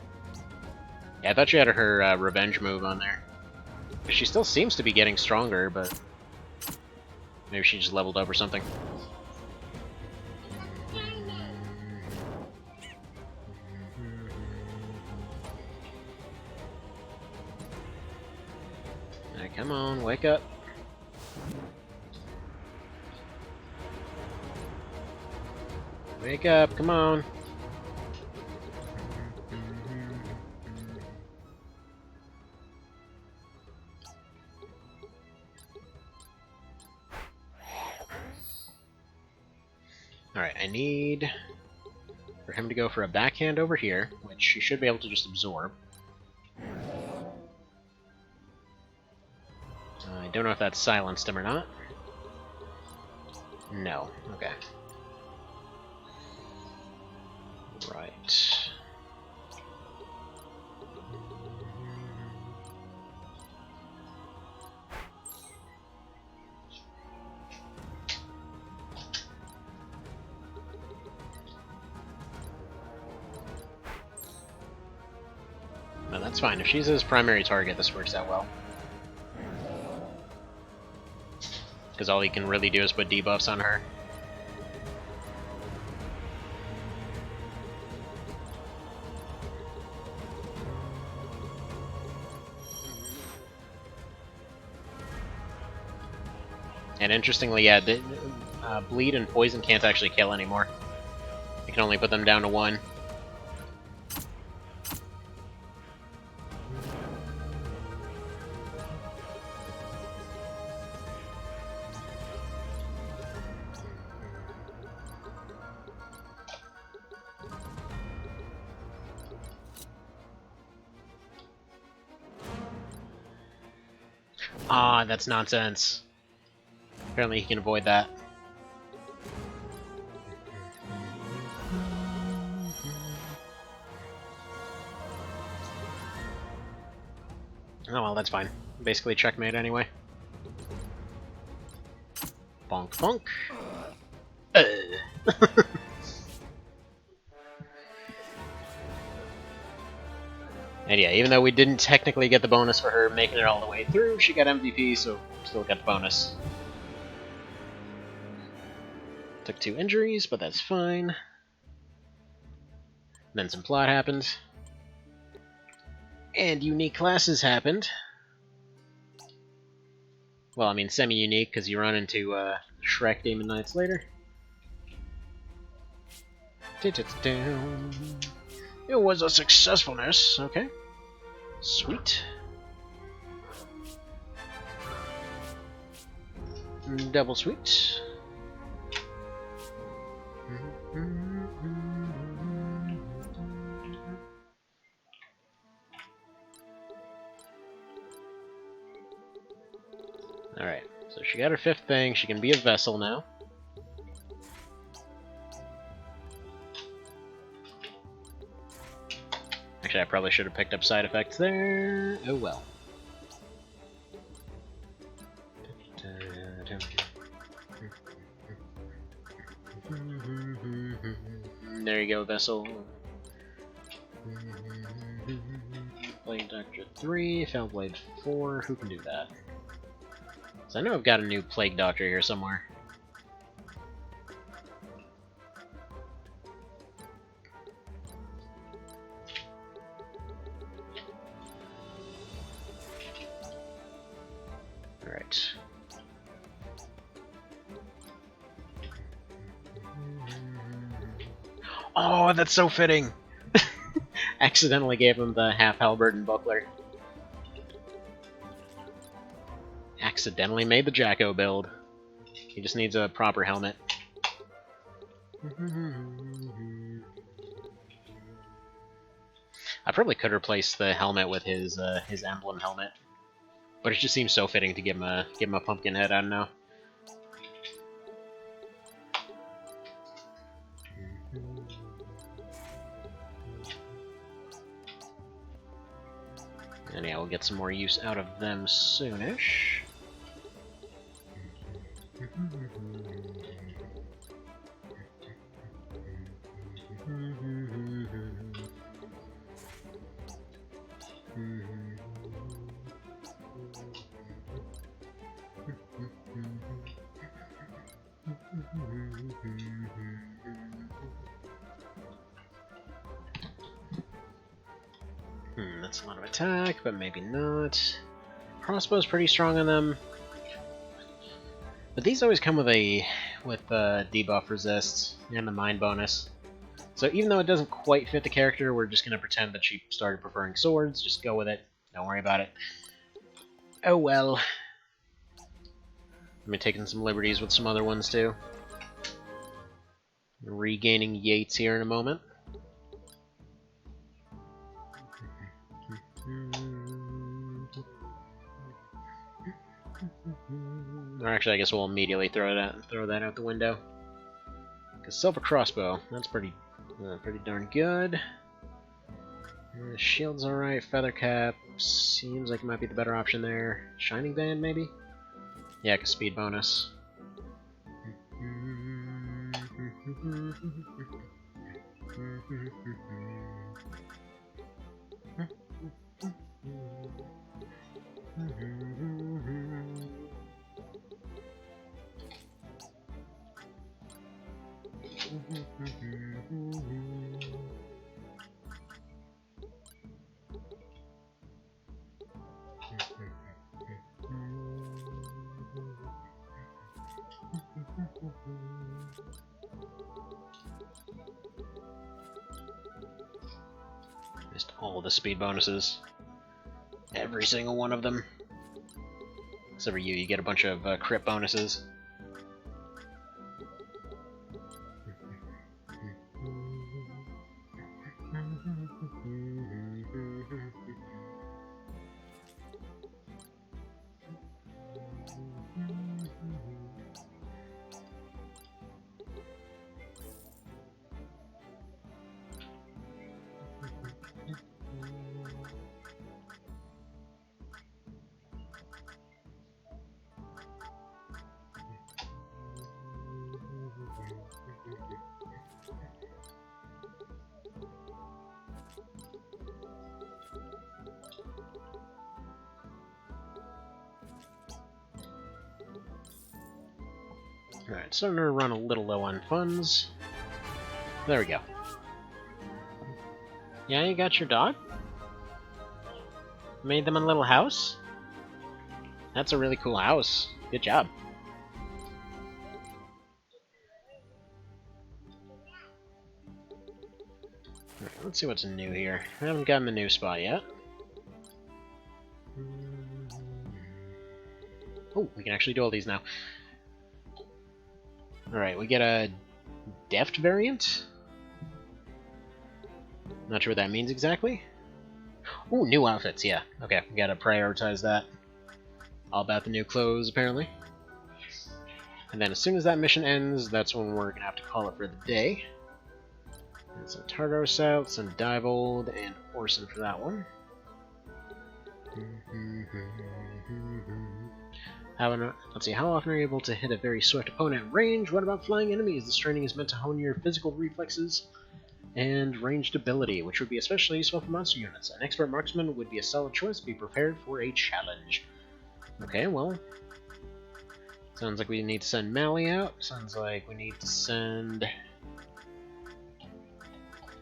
Yeah, I thought she had her revenge move on there. She still seems to be getting stronger, but maybe she just leveled up or something. Right, come on, wake up. Wake up, come on. Alright, I need for him to go for a backhand over here, which she should be able to just absorb. I don't know if that silenced him or not. No. Okay. Right. No, that's fine. If she's his primary target, this works out well. Because all he can really do is put debuffs on her. And interestingly, yeah, bleed and poison can't actually kill anymore. You can only put them down to 1. Ah, that's nonsense. Apparently he can avoid that. Oh well, that's fine. Basically checkmate anyway. Bonk bonk. And yeah, even though we didn't technically get the bonus for her making it all the way through, she got MVP, so still got the bonus. Took 2 injuries, but that's fine. Then some plot happened. And unique classes happened. Well, I mean semi-unique, because you run into Shrek Demon Knights later. It was a successfulness, okay. Sweet. Double sweet. Alright, so she got her 5th thing, she can be a vessel now. Actually, I probably should have picked up side effects there. Oh well. There you go, vessel. Plague Doctor 3, Foulblade 4, who can do that? So I know I've got a new Plague Doctor here somewhere. Alright. Oh, that's so fitting! Accidentally gave him the half halberd and buckler. Accidentally made the Jacko build. He just needs a proper helmet. I probably could replace the helmet with his emblem helmet, but it just seems so fitting to give him a pumpkin head. I don't know. And yeah, we'll get some more use out of them soonish. That's a lot of attack, but maybe not. Crossbow's pretty strong on them. But these always come with debuff resist and the mind bonus. So even though it doesn't quite fit the character, we're just going to pretend that she started preferring swords. Just go with it. Don't worry about it. Oh well. I'm taking some liberties with some other ones too. Regaining Yates here in a moment. Actually, I guess we'll immediately throw that out the window. Because silver crossbow, that's pretty darn good. Shield's alright. Feather cap seems like it might be the better option there. Shining band, maybe? Yeah, cause speed bonus. Missed all the speed bonuses. Every single one of them. Except for you get a bunch of crit bonuses. Alright, starting to run a little low on funds. There we go. Yeah, you got your dog? Made them a little house? That's a really cool house. Good job. Alright, let's see what's new here. I haven't gotten the new spot yet. Oh, we can actually do all these now. Alright, we get a deft variant? Not sure what that means exactly. Ooh, new outfits, yeah. Okay, we gotta prioritize that. All about the new clothes, apparently. And then as soon as that mission ends, that's when we're gonna have to call it for the day. And some Tardos out, some Divold, and Orson for that one. Let's see, how often are you able to hit a very swift opponent at range? What about flying enemies? This training is meant to hone your physical reflexes and ranged ability, which would be especially useful for monster units. An expert marksman would be a solid choice. Be prepared for a challenge. Okay, well, sounds like we need to send Mally out. Sounds like we need to send...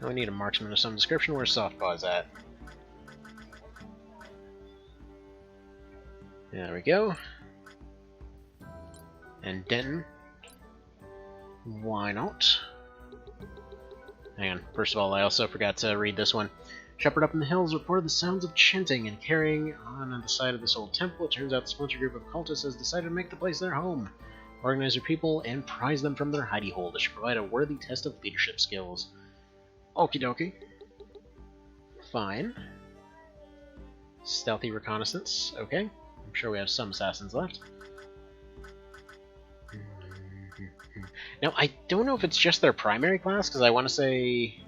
Oh, we need a marksman of some description. Where's Softpaw's at? There we go. And Denton. Why not? Hang on. First of all, I also forgot to read this one. Shepherd up in the hills reported the sounds of chanting and carrying on the side of this old temple. It turns out the splinter group of cultists has decided to make the place their home. Organize your people and prize them from their hidey hole. This should provide a worthy test of leadership skills. Okie dokie. Fine. Stealthy reconnaissance. Okay. I'm sure we have some assassins left. Now, I don't know if it's just their primary class, because I want to say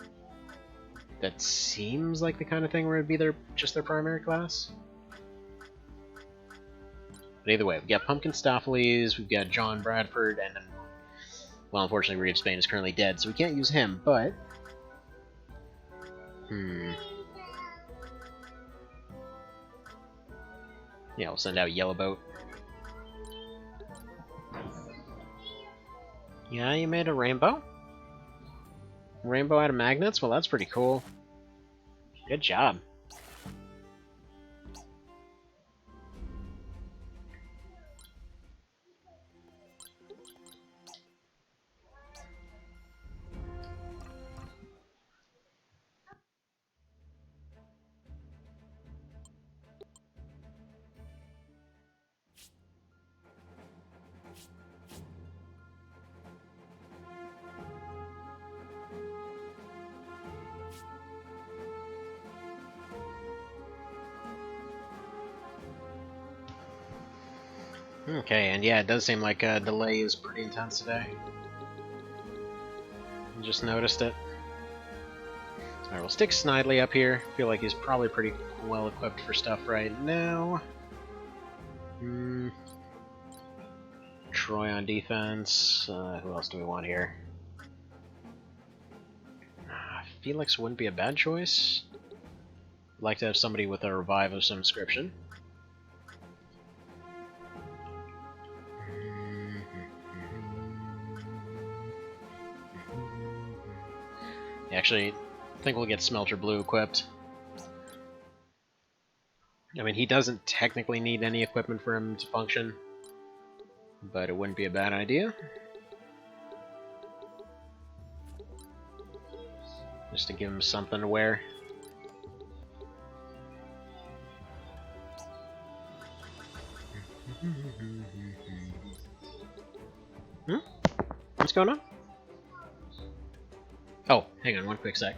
that seems like the kind of thing where it'd be just their primary class. But either way, we've got Pumpkin Stoffleys, we've got John Bradford, and then, well, unfortunately, Reeve Spain is currently dead, so we can't use him, but... Yeah, we'll send out Yellowboat. Yeah, you made a rainbow? Rainbow out of magnets? Well, that's pretty cool. Good job. Okay, and yeah, it does seem like delay is pretty intense today. Just noticed it. Alright, we'll stick Snidely up here. Feel like he's probably pretty well equipped for stuff right now. Troy on defense. Who else do we want here? Felix wouldn't be a bad choice. I'd like to have somebody with a revive of some description. Actually, I think we'll get Smelter Blue equipped. I mean, he doesn't technically need any equipment for him to function, but it wouldn't be a bad idea. Just to give him something to wear. What's going on? Oh, hang on one quick sec.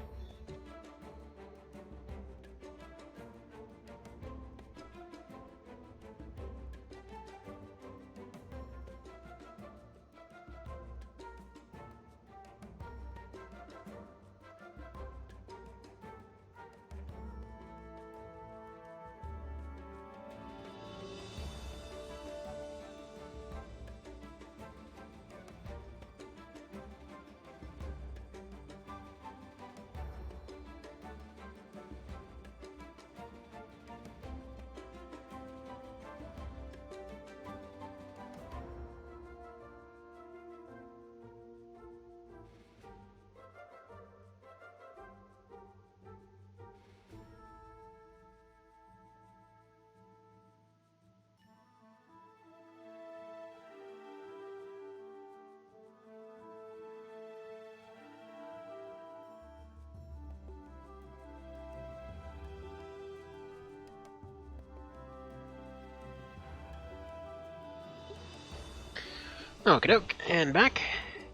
Okie doke, and back.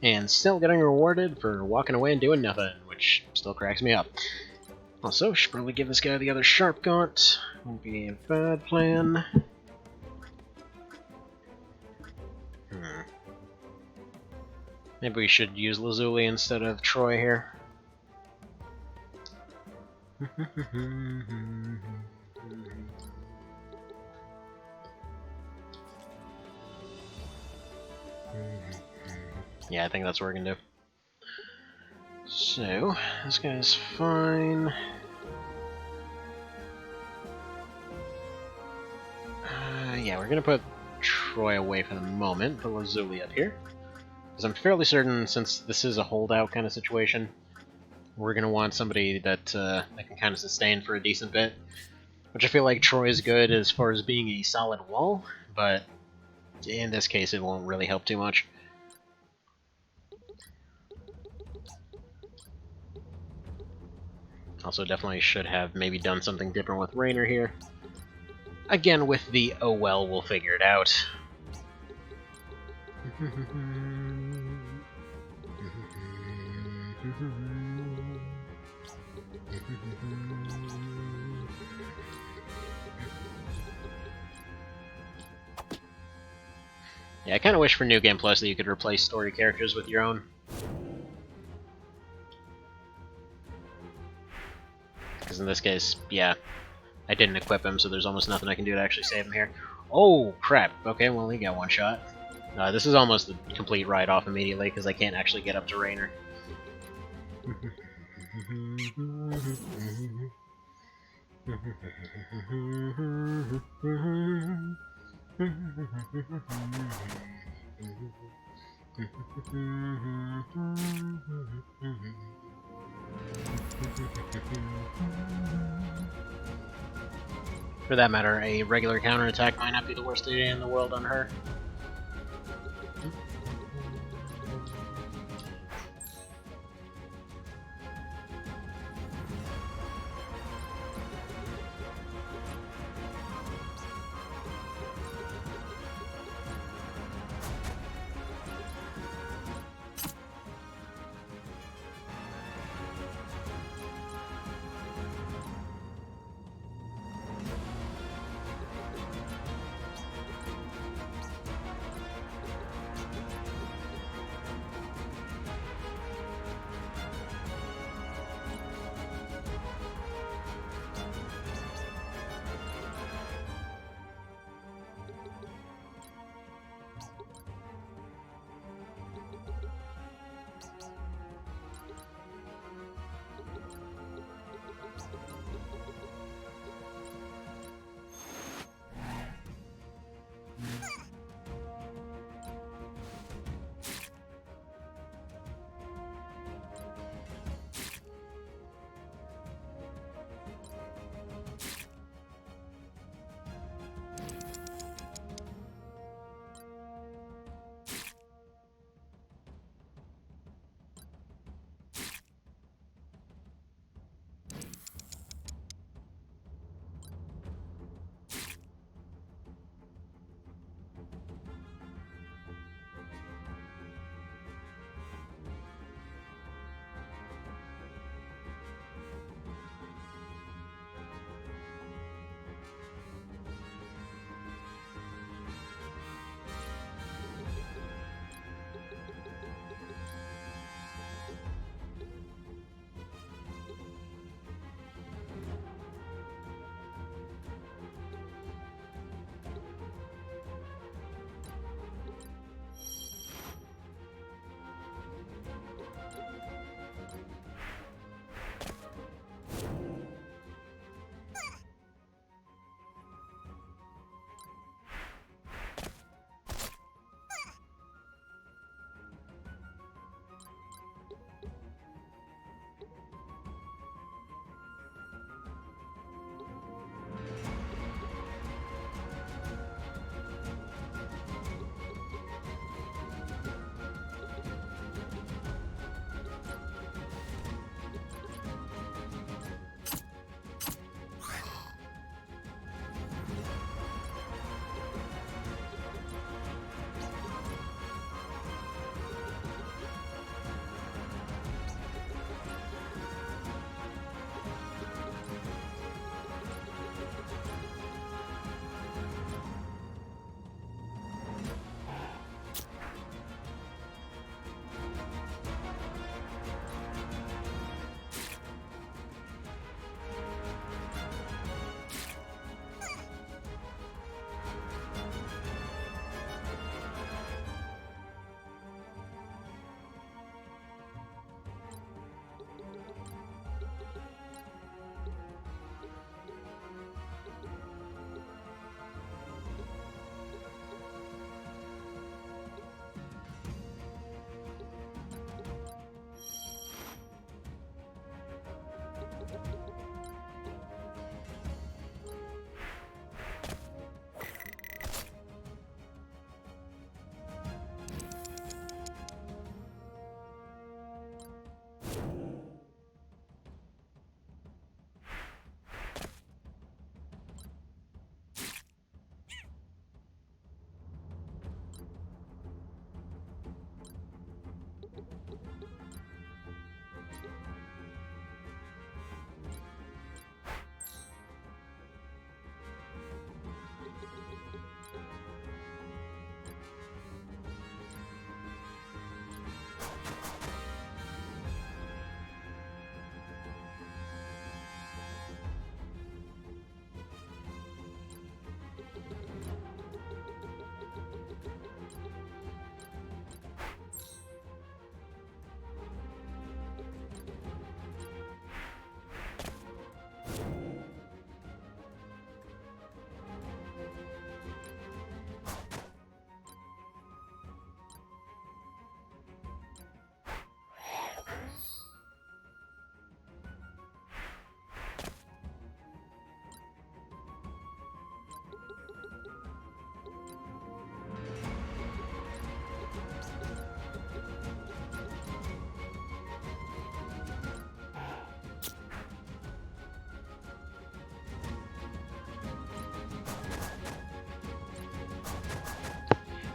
And still getting rewarded for walking away and doing nothing, which still cracks me up. Also, should probably give this guy the other Sharp Gaunt. Won't be a bad plan. Maybe we should use Lazuli instead of Troy here. Yeah, I think that's what we're gonna do. So, this guy's fine. Yeah, we're gonna put Troy away for the moment, put Lazuli up here. Because I'm fairly certain, since this is a holdout kind of situation, we're gonna want somebody that, that can kind of sustain for a decent bit. Which I feel like Troy's good as far as being a solid wall, but in this case it won't really help too much. Also definitely should have maybe done something different with Raynor here. Again, with the oh well, we'll figure it out. Yeah, I kind of wish for New Game Plus that you could replace story characters with your own. Because in this case, yeah, I didn't equip him, so there's almost nothing I can do to actually save him here. Oh, crap. Okay, well, he got one shot. This is almost a complete write-off immediately, because I can't actually get up to Raynor. For that matter, a regular counterattack might not be the worst idea in the world on her.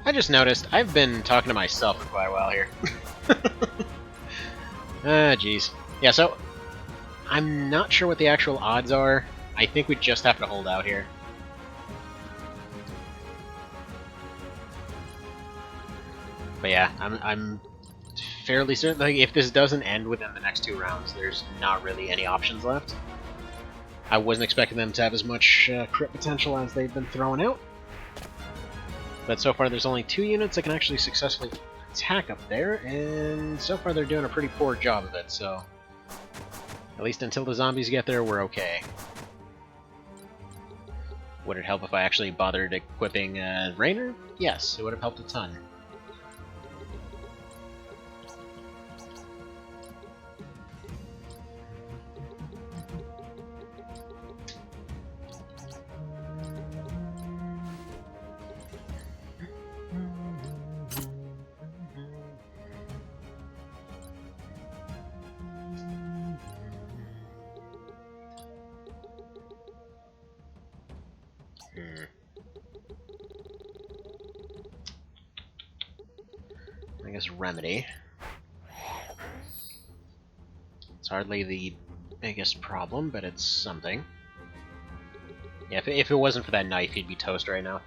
I just noticed I've been talking to myself for quite a while here. Ah, jeez. Yeah, so I'm not sure what the actual odds are. I think we just have to hold out here. But yeah, I'm fairly certain, like, if this doesn't end within the next 2 rounds, there's not really any options left. I wasn't expecting them to have as much crit potential as they've been throwing out. But so far there's only 2 units that can actually successfully attack up there, and so far they're doing a pretty poor job of it, so at least until the zombies get there, we're okay. Would it help if I actually bothered equipping Raynor? Yes, it would have helped a ton. I guess Remedy. It's hardly the biggest problem, but it's something. Yeah, if it wasn't for that knife, he'd be toast right now.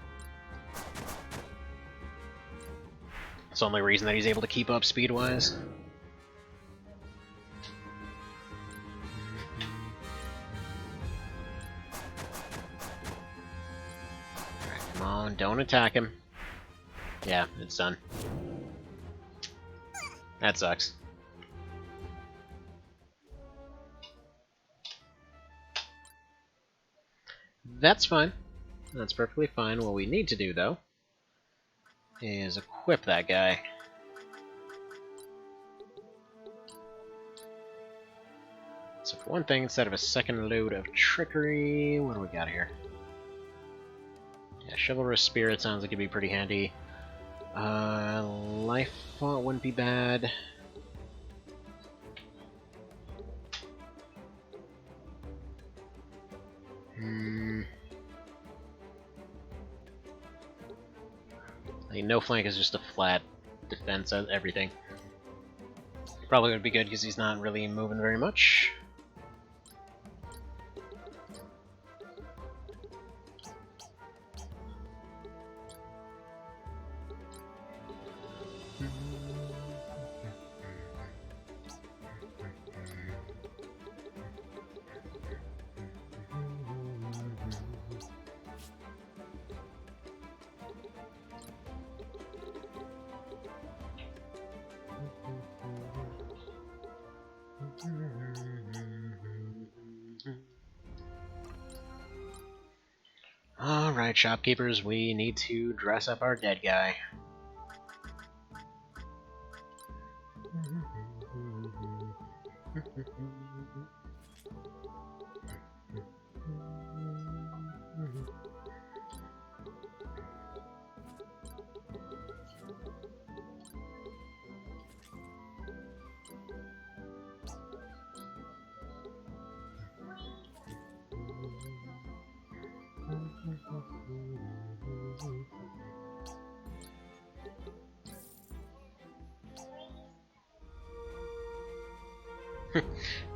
It's the only reason that he's able to keep up speed-wise. Alright, come on, don't attack him. Yeah, it's done. That sucks. That's fine. That's perfectly fine. What we need to do, though, is equip that guy. So for one thing, instead of a second load of trickery, what do we got here? Yeah, Chivalrous Spirit sounds like it'd be pretty handy. Life Font wouldn't be bad. Like, no flank is just a flat defense of everything. Probably would be good because he's not really moving very much. Alright, shopkeepers, we need to dress up our dead guy.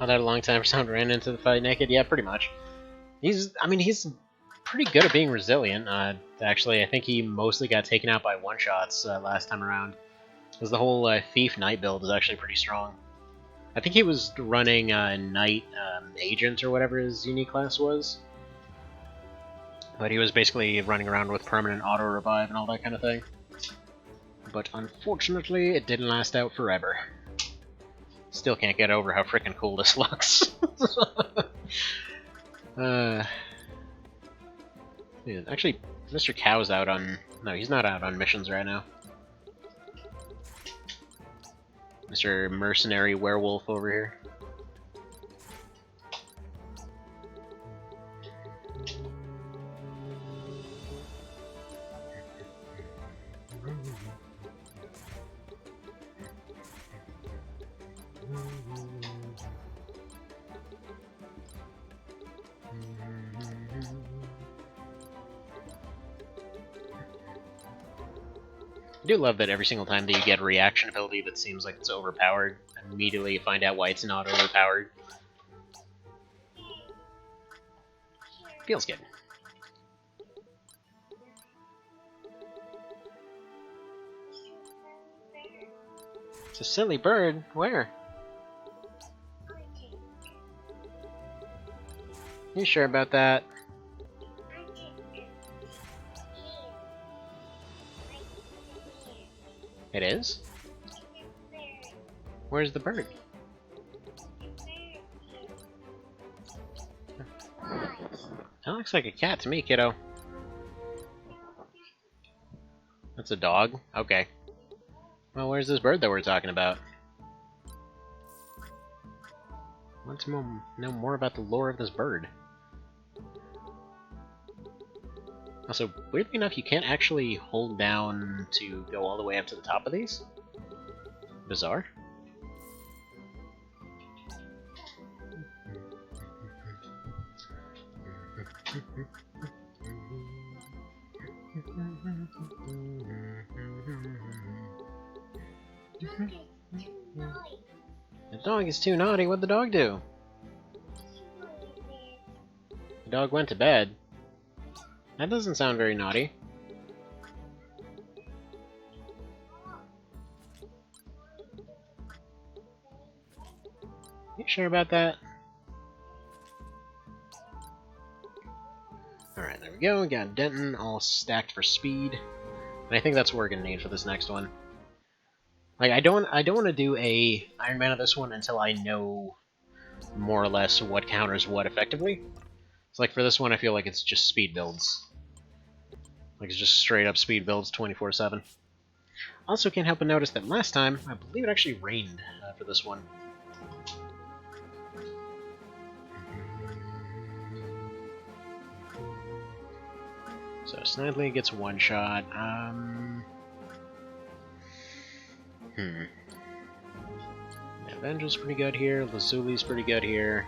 Oh, that a long time for someone ran into the fight naked? Yeah, pretty much. He's pretty good at being resilient. Actually, I think he mostly got taken out by one-shots last time around. Because the whole Thief Knight build is actually pretty strong. I think he was running Knight Agent or whatever his unique class was. But he was basically running around with permanent auto-revive and all that kind of thing. But unfortunately, it didn't last out forever. Still can't get over how freaking cool this looks. Actually, Mr. Cow's out on... No, he's not out on missions right now. Mr. Mercenary Werewolf over here. I do love that every single time that you get a reaction ability that seems like it's overpowered, immediately you find out why it's not overpowered. Feels good. It's a silly bird. Where? You sure about that? It is? Where's the bird? That looks like a cat to me, kiddo. That's a dog? Okay. Well, where's this bird that we're talking about? Let's know more about the lore of this bird. Also, weirdly enough, you can't actually hold down to go all the way up to the top of these. Bizarre. The dog is too naughty. What'd the dog do? The dog went to bed. That doesn't sound very naughty. You sure about that? Alright, there we go. We got Denton all stacked for speed. And I think that's what we're gonna need for this next one. Like, I don't want to do a Iron Man of this one until I know more or less what counters what effectively. It's like for this one, I feel like it's just speed builds. Like it's just straight up speed builds 24/7. Also, can't help but notice that last time, I believe it actually rained for this one. So Snidely gets one shot. Avengel's pretty good here. Lazuli's pretty good here.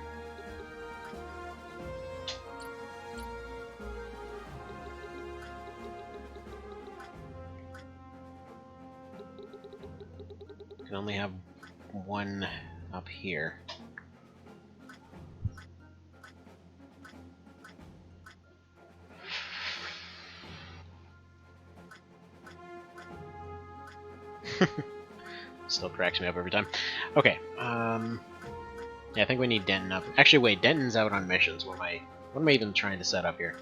Can only have one up here. Still cracks me up every time. Okay, yeah, I think we need Denton up. Actually, wait, Denton's out on missions. What am I even trying to set up here?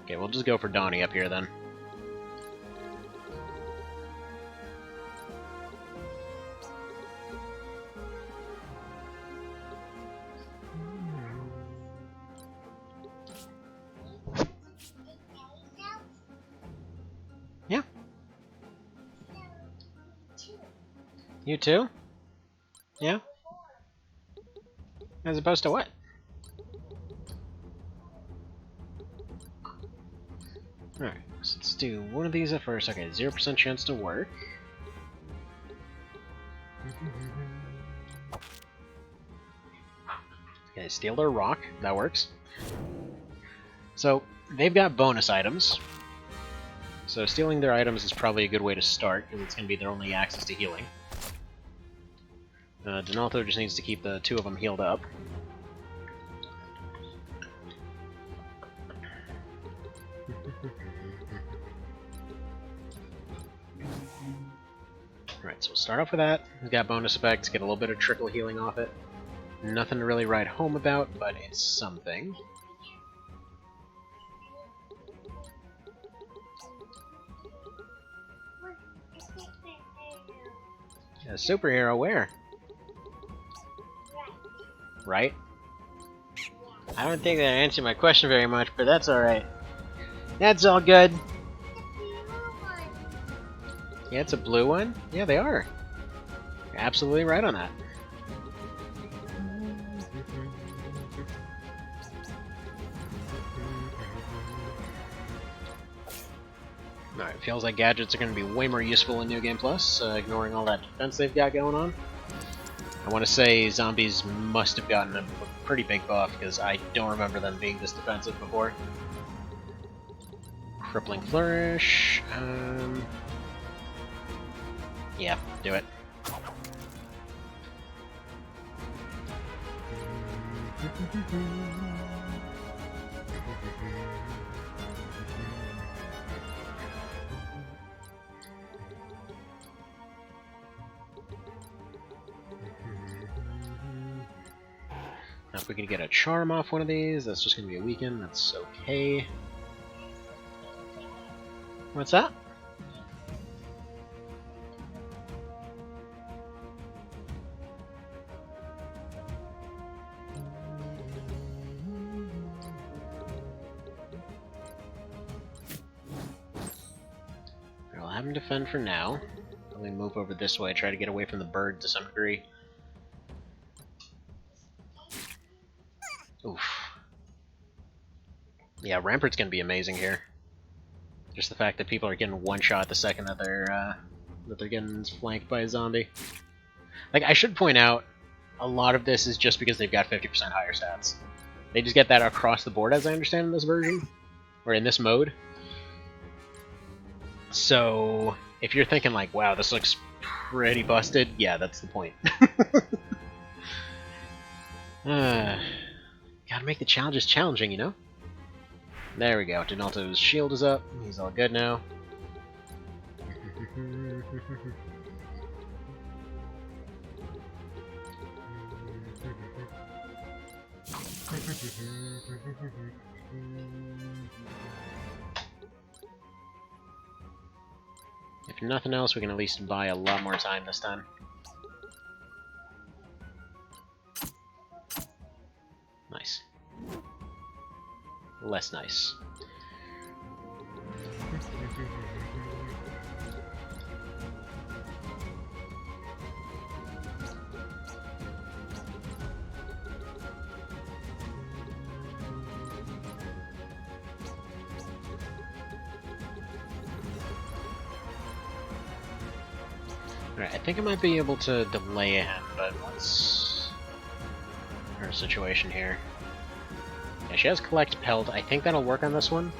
Okay, we'll just go for Donnie up here then. Yeah. You too? Yeah? As opposed to what? Alright, so let's do one of these at first. Okay, 0% chance to work. Okay, steal their rock. That works. So, they've got bonus items. So stealing their items is probably a good way to start, because it's going to be their only access to healing. Donalto just needs to keep the two of them healed up. Alright, so we'll start off with that. We've got bonus effects, get a little bit of trickle healing off it. Nothing to really write home about, but it's something. A superhero where? Right? I don't think that answered my question very much, but that's alright. That's all good. Yeah, it's a blue one? Yeah, they are. You're absolutely right on that. Alright, feels like gadgets are going to be way more useful in New Game Plus, ignoring all that defense they've got going on. I want to say zombies must have gotten a pretty big buff, because I don't remember them being this defensive before. Crippling Flourish. Yeah, do it. Now if we can get a charm off one of these, that's just going to be a weaken, that's okay. What's that? I'll have him defend for now. Let me move over this way, try to get away from the bird to some degree. Oof. Yeah, Rampart's gonna be amazing here. Just the fact that people are getting one shot the second that they're getting flanked by a zombie. Like, I should point out, a lot of this is just because they've got 50% higher stats. They just get that across the board, as I understand, in this version. Or in this mode. So, if you're thinking like, wow, this looks pretty busted, yeah, that's the point. Gotta make the challenges challenging, you know? There we go, Donalto's shield is up, he's all good now. If nothing else, we can at least buy a lot more time this time. Nice. Less nice. Alright, I think I might be able to delay him, but what's her situation here? Yeah, she has Collect Pelt. I think that'll work on this one.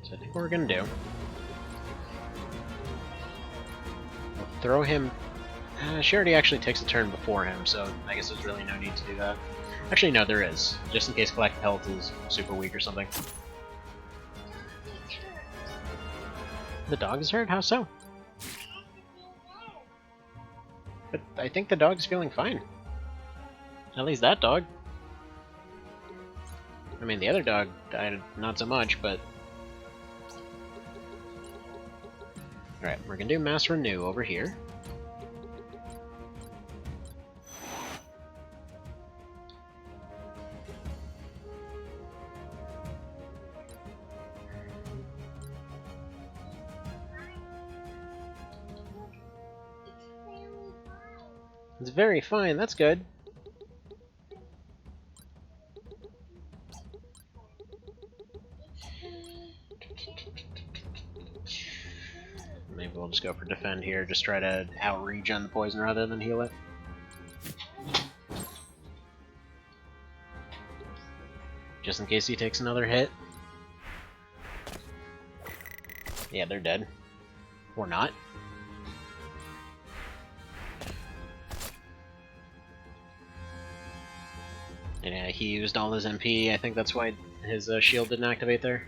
So I think what we're gonna do... we'll throw him... she already actually takes a turn before him, so I guess there's really no need to do that. Actually, no, there is. Just in case Collect Pelt is super weak or something. The dog is hurt? How so? But I think the dog's feeling fine. At least that dog. I mean, the other dog died not so much, but... Alright, we're gonna do Mass Renew over here. It's very fine, that's good. Maybe we'll just go for defend here, just try to outreach on the poison rather than heal it. Just in case he takes another hit. Yeah, they're dead. Or not. And yeah, he used all his MP, I think that's why his shield didn't activate there.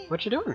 What you doing?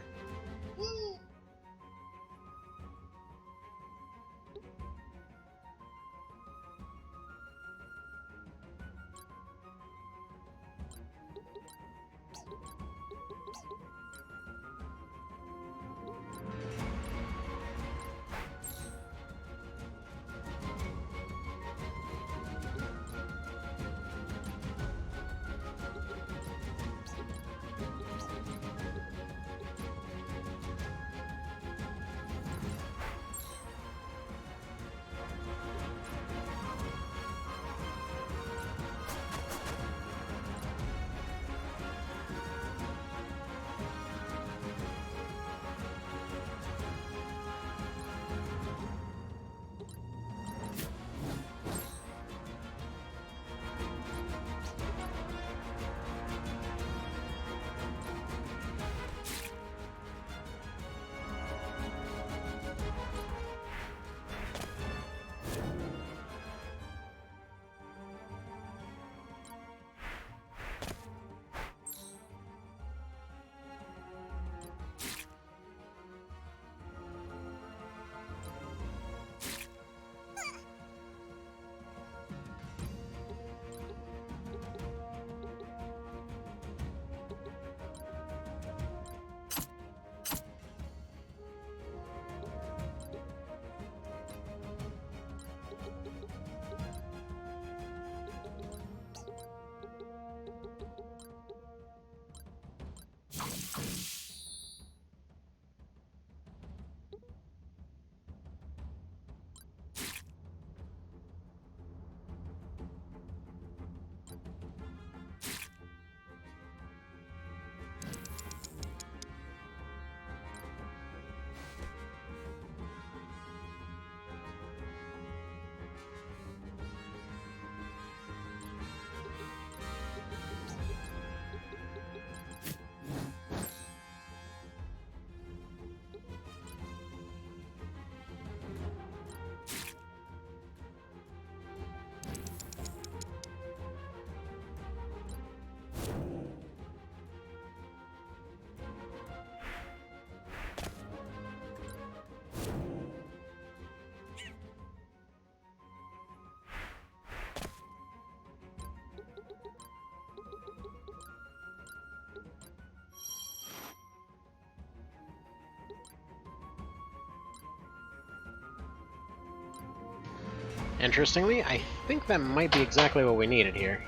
Interestingly, I think that might be exactly what we needed here.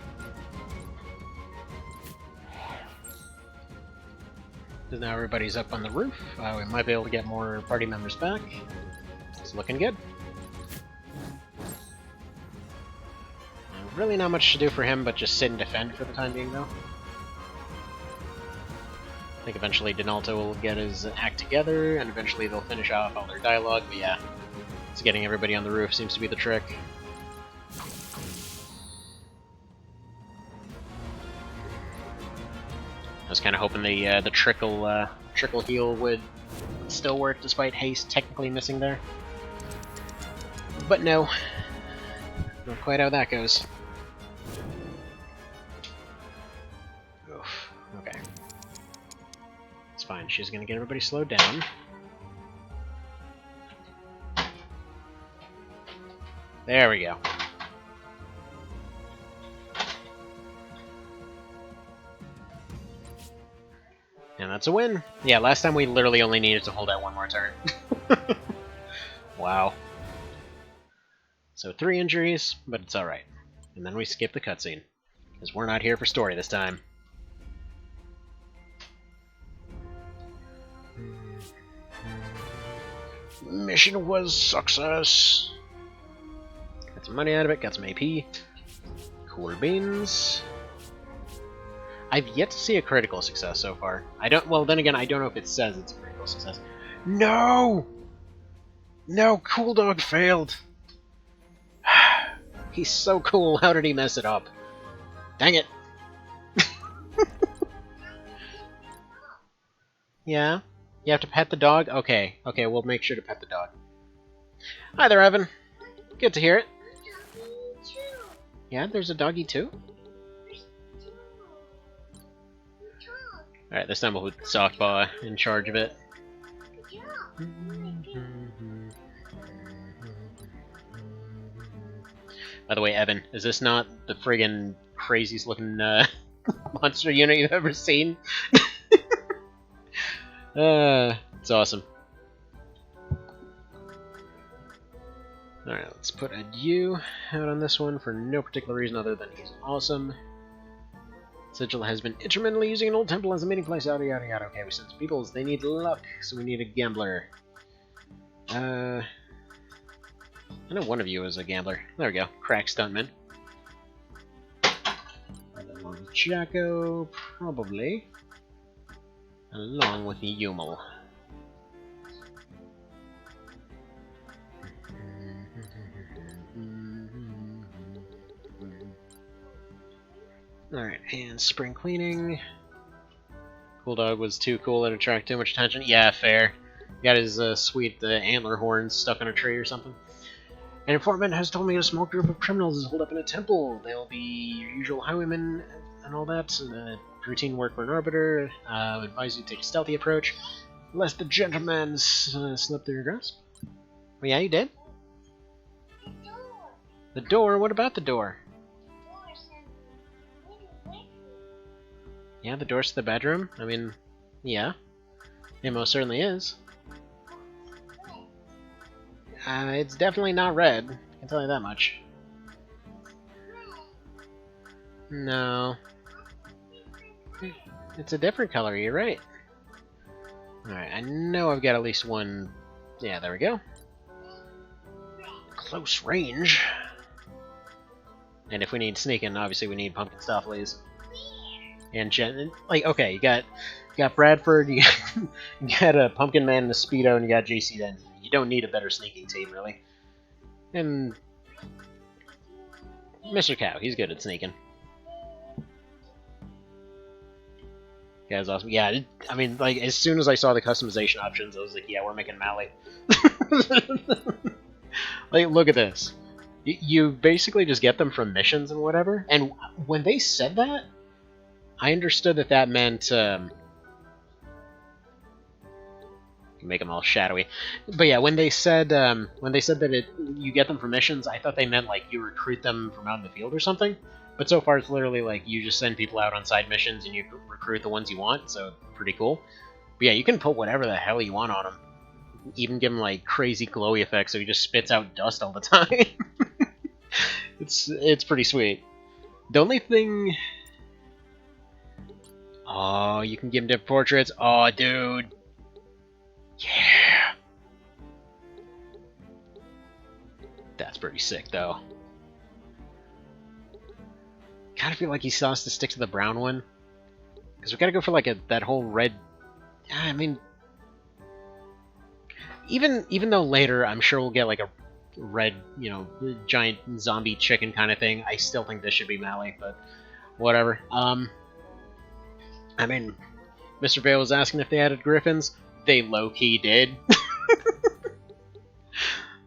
Because now everybody's up on the roof, we might be able to get more party members back. It's looking good. Really not much to do for him, but just sit and defend for the time being, though. I think eventually Donalto will get his act together, and eventually they'll finish off all their dialogue, but yeah, it's getting everybody on the roof seems to be the trick. I was kind of hoping the trickle heal would still work despite haste technically missing there. But no. Not quite how that goes. Oof. Okay. It's fine. She's gonna get everybody slowed down. There we go. And that's a win. Yeah, last time we literally only needed to hold out one more turn. Wow. So 3 injuries, but it's alright. And then we skip the cutscene. Because we're not here for story this time. Mission was success. Got some money out of it, got some AP. Cool beans. I've yet to see a critical success so far. Well, then again, I don't know if it says it's a critical success. No! No, Cool Dog failed! He's so cool, how did he mess it up? Dang it! Yeah? You have to pet the dog? Okay, okay, we'll make sure to pet the dog. Hi there, Evan. Good to hear it. Yeah, there's a doggy too? Alright, this time we'll put Softpaw in charge of it. By the way, Evan, is this not the friggin' craziest looking monster unit you've ever seen? It's awesome. Alright, let's put a U out on this one for no particular reason other than he's awesome. Sigil has been instrumentally using an old temple as a meeting place, yada yada yada. Okay, we sent some peoples, they need luck, so we need a gambler. I know one of you is a gambler. There we go, crack stuntman. Along with Jacko, probably. Along with the Yumal. Alright, and spring cleaning. Cool Dog was too cool to attract too much attention. Yeah, fair. Got his sweet antler horns stuck on a tree or something. An informant has told me a small group of criminals is holed up in a temple. They'll be your usual highwaymen and all that. Routine work for an arbiter. Advise you to take a stealthy approach, lest the gentlemen slip through your grasp. Oh yeah, you did? The door? What about the door? Yeah, the door's to the bedroom? I mean, yeah. It most certainly is. It's definitely not red. I can tell you that much. No. It's a different color, you're right. Alright, I know I've got at least one... Yeah, there we go. Close range. And if we need sneaking, obviously we need pumpkin stoplies. And okay, you got Bradford, you got a Pumpkin Man and a Speedo, and you got JC then. You don't need a better sneaking team, really. And Mr. Cow, he's good at sneaking. Guy's awesome. Yeah, I mean, like, as soon as I saw the customization options, I was like, yeah, we're making Mally. Like, look at this. You basically just get them from missions and whatever, and when they said that, I understood that that meant, make them all shadowy. But yeah, when they said that you get them from missions, I thought they meant like you recruit them from out in the field or something. But so far it's literally like you just send people out on side missions and you recruit the ones you want, so pretty cool. But yeah, you can put whatever the hell you want on them. Even give him like crazy glowy effects so he just spits out dust all the time. It's pretty sweet. The only thing... Oh, you can give him different portraits. Oh, dude. Yeah. That's pretty sick, though. Kind of feel like he still has to stick to the brown one. Because we gotta go for, like, that whole red... I mean... Even though later I'm sure we'll get, like, a red, you know, giant zombie chicken kind of thing, I still think this should be Mally, but whatever. I mean, Mr. Vale was asking if they added griffins. They low-key did.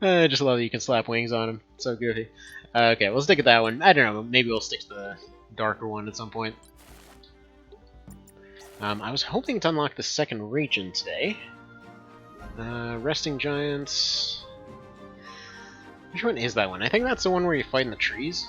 I just love that you can slap wings on him. So goofy. Okay, we'll stick at that one. I don't know, maybe we'll stick to the darker one at some point. I was hoping to unlock the second region today. Resting Giants... Which one is that one? I think that's the one where you fight in the trees.